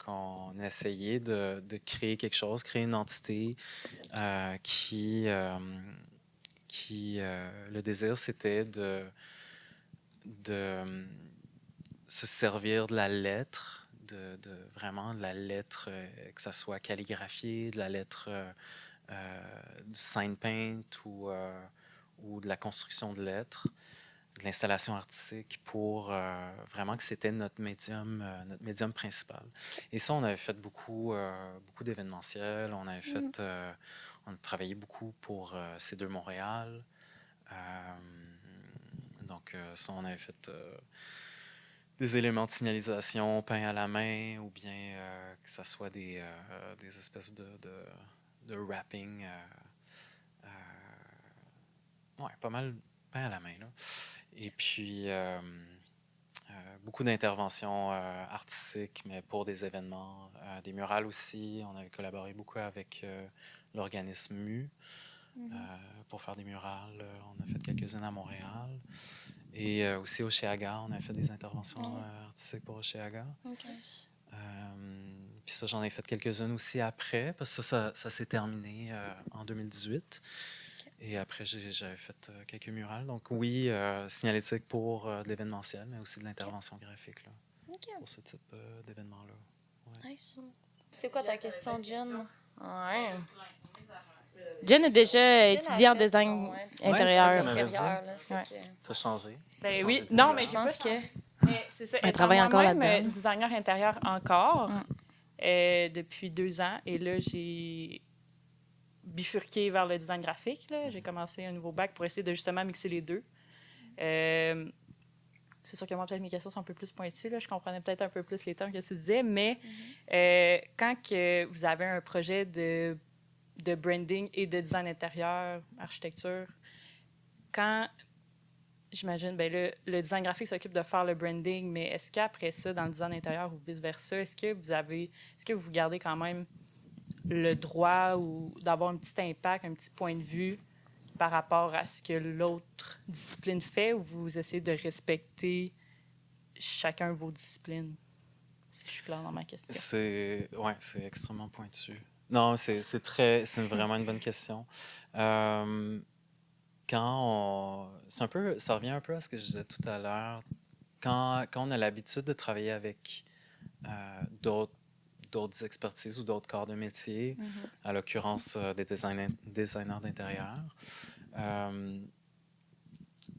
on a essayé de créer quelque chose, créer une entité le désir, c'était de se servir de la lettre, vraiment de la lettre, que ça soit calligraphiée, de la lettre du sign paint ou de la construction de lettres, de l'installation artistique pour vraiment que c'était notre médium principal. Et ça, on avait fait beaucoup d'événementiels, on a travaillé beaucoup pour C2 Montréal. Donc, ça, on avait fait des éléments de signalisation peints à la main ou bien que ce soit des espèces de wrapping. Ouais, pas mal peints à la main, là. Et puis, beaucoup d'interventions artistiques, mais pour des événements, des murales aussi. On avait collaboré beaucoup avec l'organisme MU pour faire des murales. On a fait quelques-unes à Montréal. Et aussi au Cheaga, on a fait des interventions artistiques pour Cheaga. Ok. Puis ça, j'en ai fait quelques-unes aussi après, parce que ça s'est terminé en 2018. Ok. Et après, j'avais fait quelques murales. Donc oui, signalétique pour de l'événementiel, mais aussi de l'intervention graphique là, Ok. pour ce type d'événement-là. Ouais. Nice. C'est quoi ta question, Jen? Ouais. Jen a déjà étudié en design intérieur. Ouais, c'est ça qu'on avait Là, Ouais. T'as changé? Ben T'as oui, changé de non, mais Je j'ai pense pas que. Mais c'est ça. Elle étant travaille encore moi-même, là-dedans. Designer intérieur encore Mm. depuis 2 ans. Et là, j'ai bifurqué vers le design graphique. Là. J'ai commencé un nouveau bac pour essayer de justement mixer les deux. C'est sûr que moi, peut-être mes questions sont un peu plus pointues. Là. Je comprenais peut-être un peu plus les termes que tu disais, mais quand que vous avez un projet de branding et de design intérieur, architecture, j'imagine, ben le design graphique s'occupe de faire le branding, mais est-ce qu'après ça, dans le design intérieur ou vice-versa, est-ce que vous gardez quand même le droit ou d'avoir un petit impact, un petit point de vue par rapport à ce que l'autre discipline fait, ou vous essayez de respecter chacun vos disciplines? Si je suis claire dans ma question. C'est extrêmement pointu. Non, c'est vraiment une bonne question. Ça revient un peu à ce que je disais tout à l'heure. Quand on a l'habitude de travailler avec d'autres expertises ou d'autres corps de métier, à l'occurrence des designers d'intérieur,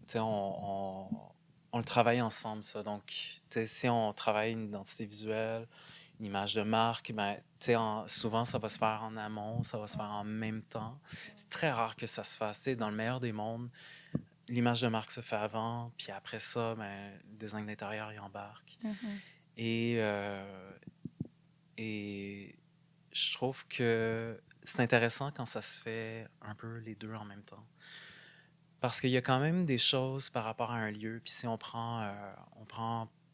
tu tu sais, on le travaille ensemble, ça. Donc, tu sais, si on travaille une identité visuelle, une image de marque, ben, tu sais, souvent, ça va se faire en amont, ça va se faire en même temps. C'est très rare que ça se fasse. Tu sais, dans le meilleur des mondes, l'image de marque se fait avant, puis après ça, ben, le design d'intérieur, il embarque. Et, et je trouve que c'est intéressant quand ça se fait un peu les deux en même temps. Parce qu'il y a quand même des choses par rapport à un lieu. Puis si on prend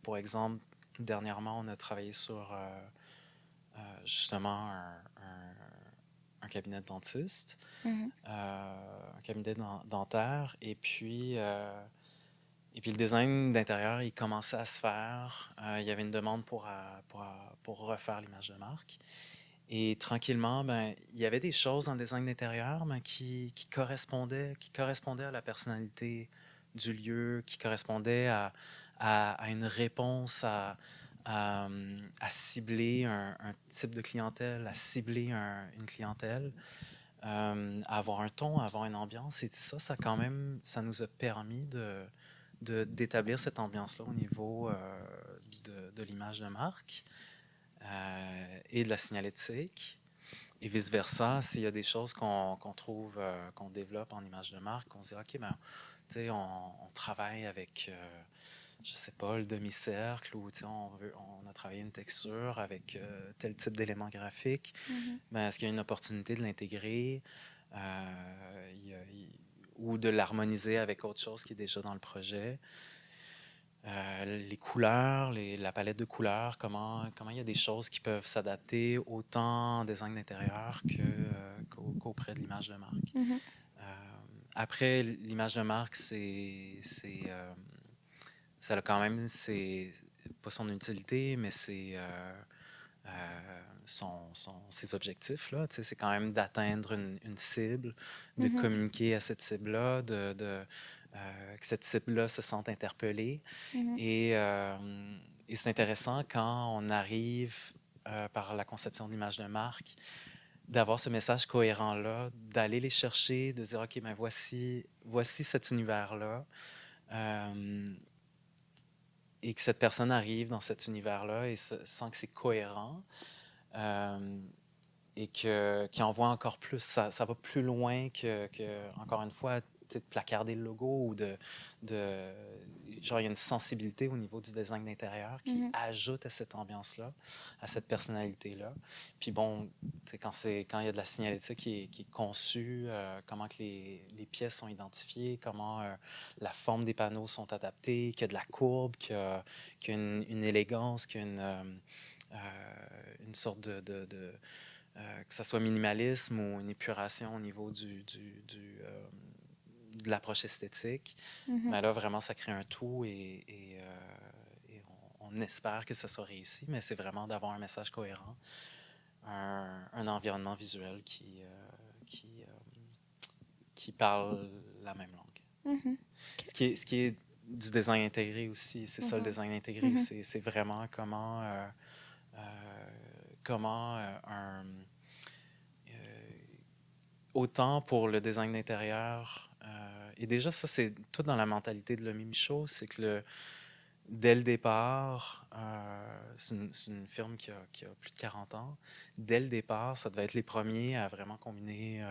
pour exemple, dernièrement, on a travaillé sur justement un cabinet de dentiste, un cabinet dentaire. Et puis le design d'intérieur, il commençait à se faire. Il y avait une demande pour refaire l'image de marque. Et tranquillement, ben, il y avait des choses dans le design d'intérieur ben, qui correspondaient à la personnalité du lieu, qui correspondaient à une réponse à cibler un type de clientèle, à cibler une clientèle, à avoir un ton, à avoir une ambiance. Et ça quand même, ça nous a permis d'établir cette ambiance-là au niveau de l'image de marque. Et de la signalétique. Et vice-versa, s'il y a des choses qu'on trouve, qu'on développe en image de marque, on se dit, OK, ben, tu sais, on travaille avec, je sais pas, le demi-cercle ou, tu sais, on a travaillé une texture avec tel type d'élément graphique. Ben, est-ce qu'il y a une opportunité de l'intégrer ou de l'harmoniser avec autre chose qui est déjà dans le projet? Les couleurs, la palette de couleurs, comment il y a des choses qui peuvent s'adapter autant en design d'intérieur qu'auprès de l'image de marque. Après, l'image de marque, ça a quand même pas son utilité, mais ses objectifs. Là. C'est quand même d'atteindre une cible, de communiquer à cette cible-là, que cette cible-là se sente interpellée. Et c'est intéressant quand on arrive par la conception d'image de marque, d'avoir ce message cohérent-là, d'aller les chercher, de dire, OK, ben voici cet univers-là. Et que cette personne arrive dans cet univers-là et sent que c'est cohérent. Et qui en voit encore plus. Ça va plus loin que encore une fois, de placarder le logo ou genre, il y a une sensibilité au niveau du design d'intérieur qui ajoute à cette ambiance-là, à cette personnalité-là. Puis bon, quand il y a de la signalétique qui est conçue, comment que les pièces sont identifiées, comment la forme des panneaux sont adaptées, qu'il y a de la courbe, qu'il y a une élégance, qu'il y a une sorte que ce soit minimalisme ou une épuration au niveau de l'approche esthétique. Mais là, vraiment, ça crée un tout et on espère que ça soit réussi, mais c'est vraiment d'avoir un message cohérent, un environnement visuel qui parle la même langue. Ce qui est du design intégré aussi, c'est ça le design intégré, c'est vraiment comment autant pour le design d'intérieur, et déjà ça c'est tout dans la mentalité de Lomi Michaud, c'est que dès le départ, c'est une firme qui a plus de 40 ans, dès le départ, ça devait être les premiers à vraiment combiner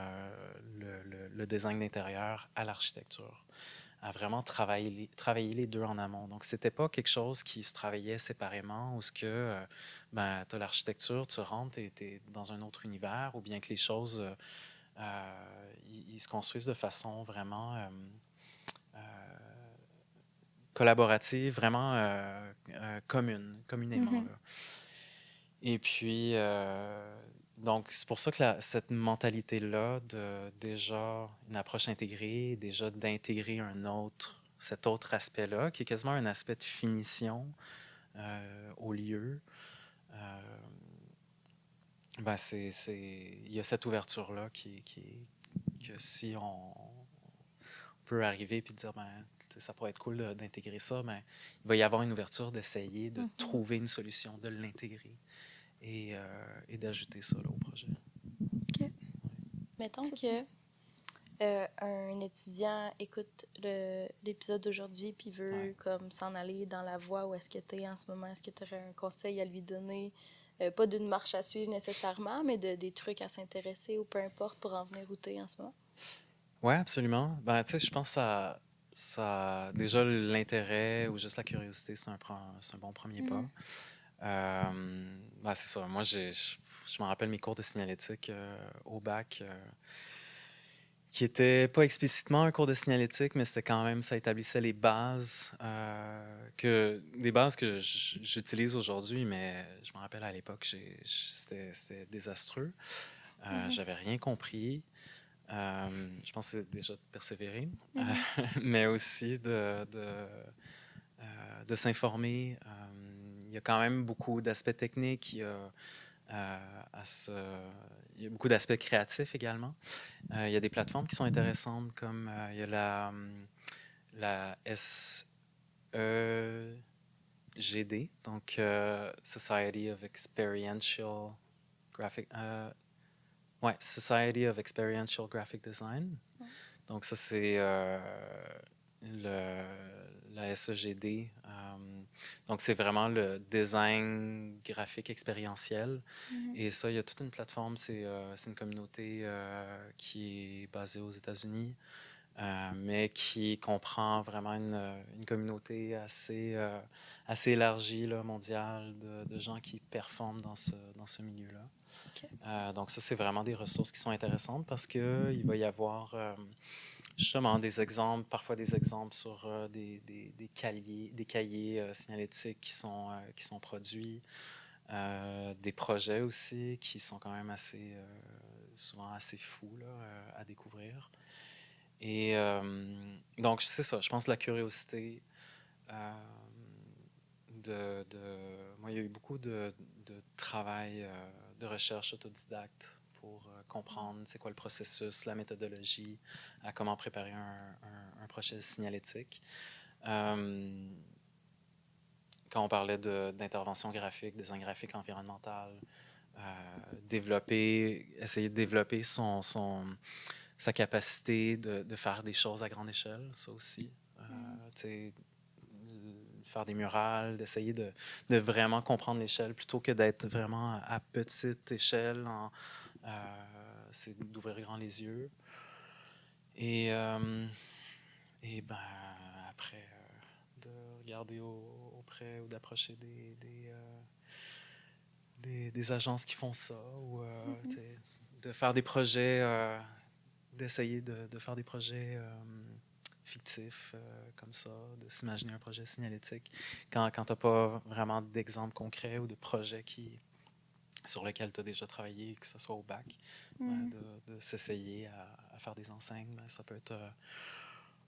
le design d'intérieur à l'architecture, à vraiment travailler les deux en amont. Donc, c'était pas quelque chose qui se travaillait séparément, où tu as l'architecture, tu rentres et tu es dans un autre univers, ou bien que les choses, ils se construisent de façon vraiment collaborative, vraiment communément. Là. Et puis, donc, c'est pour ça que cette mentalité-là de déjà une approche intégrée, déjà d'intégrer cet autre aspect-là, qui est quasiment un aspect de finition au lieu, ben il y a cette ouverture-là que si on peut arriver et dire, ben, ça pourrait être cool d'intégrer ça, mais il va y avoir une ouverture d'essayer de trouver une solution, de l'intégrer et d'ajouter ça là, au projet. OK. Mettons que un étudiant écoute l'épisode d'aujourd'hui puis veut comme s'en aller dans la voie où est-ce que tu es en ce moment, est-ce que tu aurais un conseil à lui donner? Pas d'une marche à suivre nécessairement, mais des trucs à s'intéresser ou peu importe pour en venir où tu es en ce moment? Oui, absolument. Ben, tu sais, je pense que déjà, l'intérêt ou juste la curiosité, c'est un bon premier pas. Ben, c'est ça. Moi, je me rappelle mes cours de signalétique au bac, qui n'étaient pas explicitement un cours de signalétique, mais c'était quand même, ça établissait les bases, des bases que j'utilise aujourd'hui, mais je me rappelle à l'époque, c'était désastreux. J'avais rien compris. Je pense que c'est déjà de persévérer, mais aussi de s'informer. Il y a quand même beaucoup d'aspects techniques, il y a beaucoup d'aspects créatifs également. Il y a des plateformes qui sont intéressantes, comme il y a la SEGD, donc Society of Experiential Graphic... Society of Experiential Graphic Design. Donc, ça, c'est la SEGD. Donc, c'est vraiment le design graphique expérientiel. Et ça, il y a toute une plateforme. C'est une communauté qui est basée aux États-Unis, mais qui comprend vraiment une communauté assez élargie, là, mondiale, de gens qui performent dans ce milieu-là. Okay. Donc ça, c'est vraiment des ressources qui sont intéressantes parce qu'il va y avoir justement des exemples, parfois des exemples sur des cahiers signalétiques qui sont produits, des projets aussi qui sont quand même souvent assez fous là, à découvrir. Et donc, c'est ça, je pense la curiosité. Moi, il y a eu beaucoup de travail, de recherche autodidacte pour comprendre c'est quoi le processus, la méthodologie, à comment préparer un projet signalétique. Quand on parlait d'intervention graphique, design graphique environnemental, essayer de développer sa capacité de faire des choses à grande échelle, ça aussi. Faire des murales, d'essayer de vraiment comprendre l'échelle plutôt que d'être vraiment à petite échelle. C'est d'ouvrir grand les yeux. Et ben, après, de regarder auprès ou d'approcher des agences qui font ça ou de faire des projets, d'essayer de faire des projets fictif comme ça, de s'imaginer un projet signalétique quand tu n'as pas vraiment d'exemple concret ou de projet sur lequel tu as déjà travaillé, que ce soit au bac, de s'essayer à faire des enseignes, ça peut être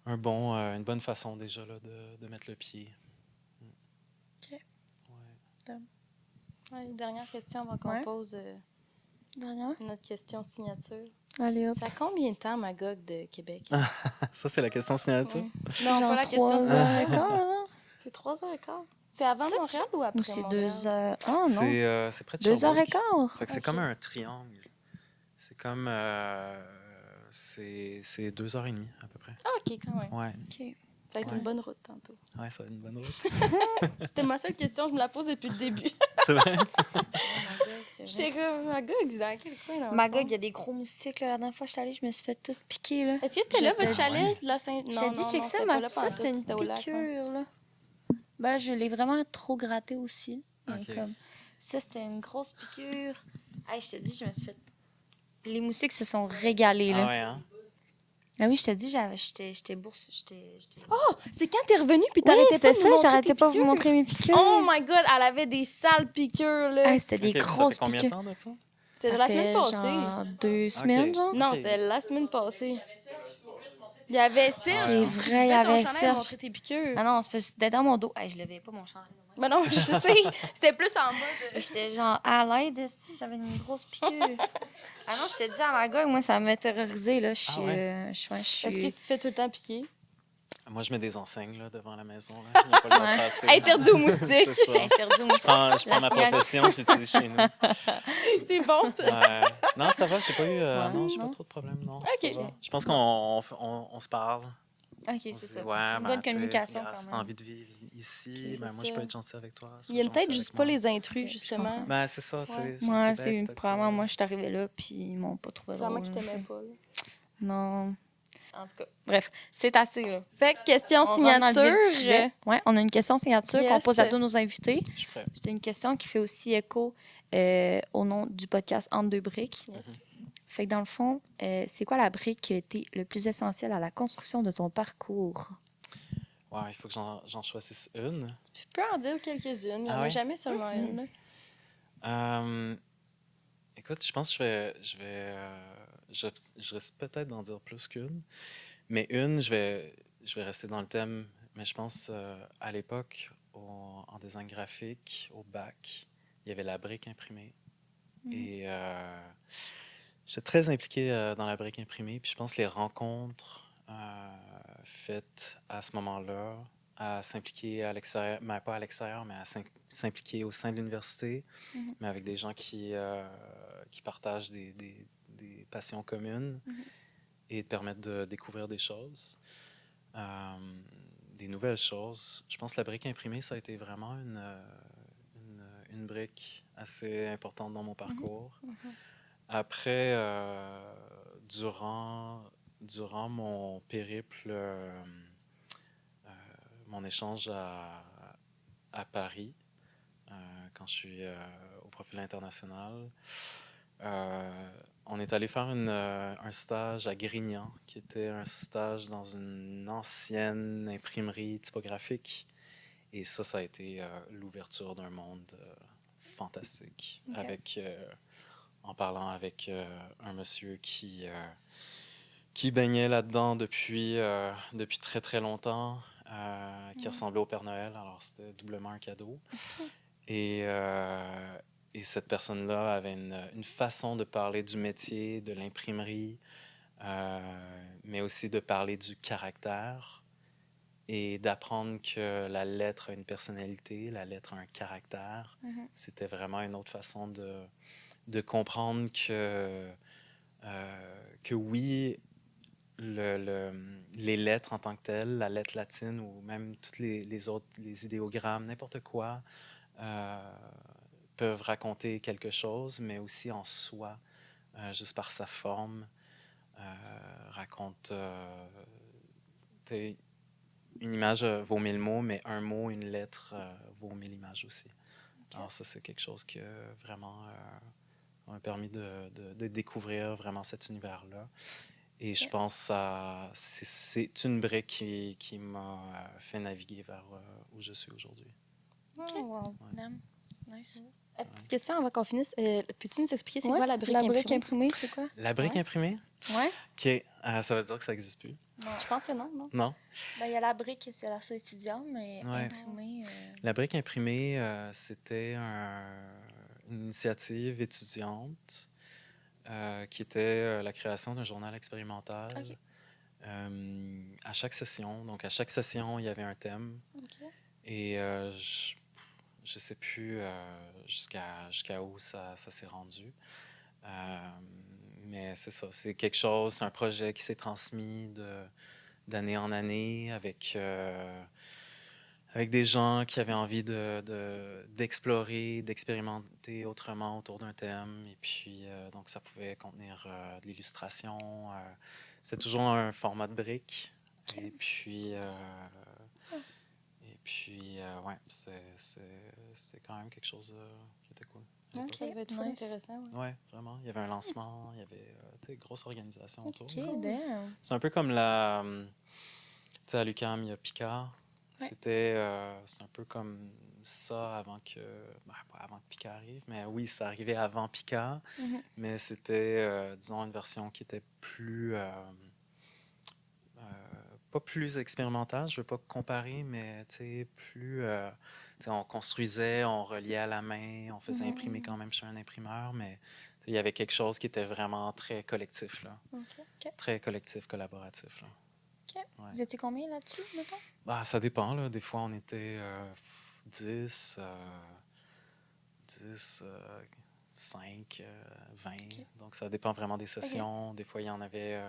une bonne façon déjà là, de mettre le pied. OK. Ouais, dernière question avant qu'on pose notre question signature. Allez, hop. C'est à combien de temps Magog de Québec? Ça, c'est la question signature? Ouais. Non, pas la question signature. C'est 3h15. C'est avant Montréal ou après c'est Montréal? 2 heures. Ah non. C'est près de Sherbrooke. 2h15. Fait que c'est comme un triangle. C'est comme... c'est 2h30 à peu près. Ah, OK, quand même. Ouais. Okay. Ça va être une bonne route tantôt. Ouais, ça va être une bonne route. C'était ma seule question, je me la pose depuis le début. C'est vrai? J'étais comme, Magog, c'est dans quel coin? Magog, il y a des gros moustiques. Là. La dernière fois que je suis allée, je me suis fait tout piquer. Là. Est-ce que c'était là votre chalet de la Sainte... Je t'ai dit, check ça, ça c'était une piqûre. Là. Ben, je l'ai vraiment trop gratté aussi. Okay. Comme... Ça, c'était une grosse piqûre. Hey, je te dis, je me suis fait... Les moustiques se sont régalés. Là. Ah ouais, hein? Ah oui, je te dis, j'étais bourse. Oh, c'est quand t'es revenue puis t'arrêtais pas de ça, j'arrêtais pas de vous montrer mes piqûres. Oh my God, elle avait des sales piqûres, là. Ah, c'était des grosses piqûres. Combien de temps de ça? C'était la semaine passée. Genre 2 semaines, genre? Non, c'était la semaine passée. Il y avait Serge. C'est vrai, il y avait Serge. Montrer tes piqûres. Ah non, c'était dans mon dos. Hey, je levais pas mon chandail. Mais non, je sais. C'était plus en mode. J'étais genre à l'aide, j'avais une grosse piqûre. Ah non, je te dis à Magog, moi, ça m'a terrorisée, là. Est-ce que tu te fais tout le temps piquer? Moi, je mets des enseignes là, devant la maison. Là. Il n'y a pas le droit de Ouais. passer. Interdit aux moustiques. C'est ça. Interdit aux Je prends ma La signature. profession, je l'utilise chez nous. C'est bon, ça. Ouais. Non, ça va, j'ai pas eu. Ouais, Non, j'ai pas non. trop de problèmes. Non, Ok. ça va. Je pense qu'on se parle. OK, On c'est se dit, ça. ouais, Une ben, bonne tu sais, communication regarde, quand si même. t'as envie de vivre ici, Ok, ben, c'est moi, je peux ça. être gentil avec toi. Il y a peut-être juste pas les intrus, Ok, je justement. comprends. Ben, c'est ça, tu sais. Ouais. chez le Moi, Québec, c'est peut-être probablement que- moi, je suis arrivée là, puis ils m'ont pas trouvé Vraiment drôle. qu'ils t'aimaient pas. Là. Non. En tout cas, bref, c'est assez, là. Fait que question On rentre dans le vif du signature. sujet. Ouais, on a une question signature qu'on Yes. pose à tous nos invités. Je suis prêt. C'est une question qui fait aussi écho au nom du podcast Entre deux briques. Yes. Fait que dans le fond, c'est quoi la brique qui a été le plus essentielle à la construction de ton parcours? Ouais, il faut que j'en choisisse une. Tu peux en dire quelques-unes. Il n'y en Ah a ouais? jamais seulement une. là. Écoute, je pense que je risque peut-être d'en dire plus qu'une. Mais une, je vais rester dans le thème. Mais je pense, à l'époque, en design graphique, au bac, il y avait la brique imprimée. Et j'étais très impliqué dans la brique imprimée. Puis je pense que les rencontres faites à ce moment-là, à s'impliquer à l'extérieur, mais pas à l'extérieur, mais à s'impliquer au sein de l'université, mais avec des gens qui partagent des passions communes et de permettre de découvrir des choses, des nouvelles choses. Je pense que la brique imprimée, ça a été vraiment une brique assez importante dans mon parcours. Après, durant mon périple, mon échange à Paris, quand je suis au profil international, on est allé faire un stage à Grignan, qui était un stage dans une ancienne imprimerie typographique. Et ça a été l'ouverture d'un monde fantastique. Ok. En parlant avec un monsieur qui baignait là-dedans depuis très, très longtemps, qui ressemblait au Père Noël. Alors, c'était doublement un cadeau. Et cette personne-là avait une façon de parler du métier, de l'imprimerie, mais aussi de parler du caractère et d'apprendre que la lettre a une personnalité, la lettre a un caractère. C'était vraiment une autre façon de comprendre que oui, les lettres en tant que telles, la lettre latine ou même toutes les autres, les idéogrammes, n'importe quoi, peuvent raconter quelque chose, mais aussi en soi, juste par sa forme, raconte... une image vaut 1000 mots, mais un mot, une lettre vaut 1000 images aussi. Alors ça, c'est quelque chose qui vraiment m'a permis de découvrir vraiment cet univers-là. Et je pense que c'est une brique qui m'a fait naviguer vers où je suis aujourd'hui. OK. wow. Nice. Petite question avant qu'on finisse. Peux-tu nous expliquer c'est Ouais, quoi la brique la brique imprimée? imprimée, c'est quoi? La brique Ouais. imprimée? Ouais. OK. Ça veut dire que ça n'existe plus? Je pense que non, non? Non? Ben, il y a la brique, c'est la seule étudiante, mais Ouais. imprimée... La brique imprimée, c'était une initiative étudiante qui était la création d'un journal expérimental. OK. À chaque session. Donc, à chaque session, il y avait un thème. OK. Et je sais plus jusqu'à où ça s'est rendu. Mais c'est ça. C'est quelque chose, c'est un projet qui s'est transmis d'année en année avec des gens qui avaient envie d'explorer, d'expérimenter autrement autour d'un thème. Et puis, donc, ça pouvait contenir de l'illustration. C'est toujours un format de brique. Et puis, ouais, c'est quand même quelque chose qui était cool. à l'époque. Ça va être nice. intéressant. Ouais. Ouais, vraiment. Il y avait un lancement, il y avait une grosse organisation autour. OK, damn. C'est un peu comme la... tu sais, à l'UQAM, il y a Picard. Ouais. C'est un peu comme ça avant que... pas avant que Picard arrive, mais oui, ça arrivait avant Picard. Mais c'était, disons, une version qui était plus... pas plus expérimentale, je ne veux pas comparer, mais plus... on construisait, on reliait à la main, on faisait imprimer quand même chez un imprimeur, mais il y avait quelque chose qui était vraiment très collectif, là. OK. Très collectif, collaboratif. Là. Ouais. Vous étiez combien là-dessus, mettons? Bah, ça dépend, là. Des fois, on était 10, 5, 20. Donc, ça dépend vraiment des sessions. Des fois, il y en avait...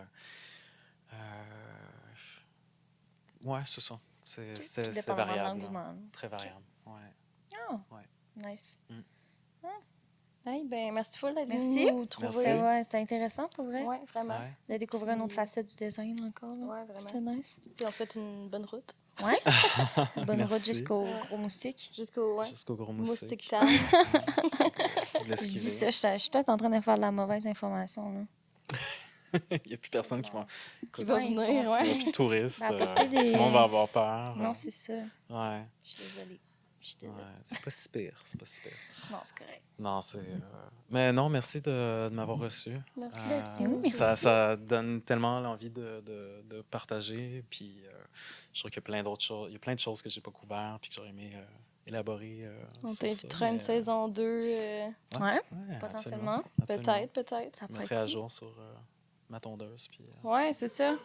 ouais, c'est ça. C'était Dépendamment de variable. Là. l'engouement. Très variable. Ouais. Ah, Ouais. nice. Hey, ben, merci full d'être Merci. venu nous trouver. Merci. Ouais, c'était intéressant pour vrai. Ouais, vraiment. Ouais. De découvrir une autre facette du design encore. Là. Ouais, vraiment. C'était nice. Puis on te souhaite une bonne route. Ouais. Bonne route Merci. jusqu'au gros moustique. Jusqu'au Jusqu'au gros moustique. Moustique Town. Je dis ça, je suis peut-être en train de faire de la mauvaise information. Là. Il n'y a plus personne qui va... Qui va Ouais, venir, Il n'y a ouais. plus de touristes. Ben, apporter des- Tout le monde va avoir peur. Non, c'est ça. Ouais. Je suis désolée. Je suis désolée. Ouais. C'est pas si pire. C'est pas si pire. Non, c'est correct. Non, c'est... Mais non, merci de m'avoir reçu. Merci Euh, d'être Oui, venu. merci. ça donne tellement l'envie de partager. Puis je trouve qu'il y a plein d'autres choses. Il y a plein de choses que j'ai pas couvertes puis que j'aurais aimé élaborer. On sur t'invitera ça, à une mais, saison 2. Ouais, ouais, potentiellement. absolument. Peut-être. Ça Je pourrait mettrai être à cool. jour sur ma tondeuse. Puis, Ouais, c'est ça.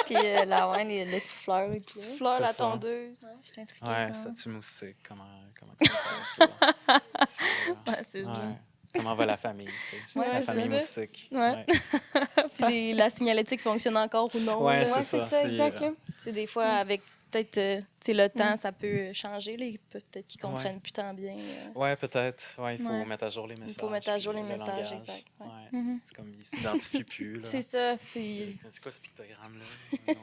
Puis là, ouais, le souffleur. Et puis, Tu fleurs C'est la ça. tondeuse. ouais, je suis intriguée. ouais, quand même. statue moustique. Comment ça se passe? là? Ouais, c'est Ouais. vrai. Comment va la famille? Tu sais? Ouais, la c'est famille ça. moustique. Ouais. Si la signalétique fonctionne encore ou non. Ouais, là. c'est Ouais, ça. c'est ça, exact. là. Tu sais, des fois, avec peut-être tu sais, le temps, ça peut changer. Là. Peut-être qu'ils Ouais. comprennent plus tant bien. Ouais, peut-être. Ouais, il faut Ouais. mettre à jour les messages. faut mettre à jour puis les le messages, langage. exact, ouais. Ouais. Mhm. C'est comme, ils s'identifient plus. Là. C'est ça. C'est C'est quoi ce pictogramme-là?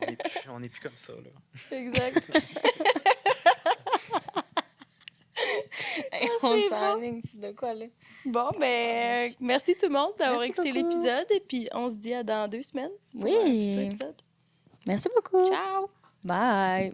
On n'est plus comme ça. Là. exact. Hey, on c'est s'enligne, c'est de quoi, là? Bon, ben, merci tout le monde d'avoir Merci écouté beaucoup. l'épisode. Et puis, on se dit à dans 2 semaines. pour Oui. un futur épisode. Merci beaucoup. Ciao! Bye.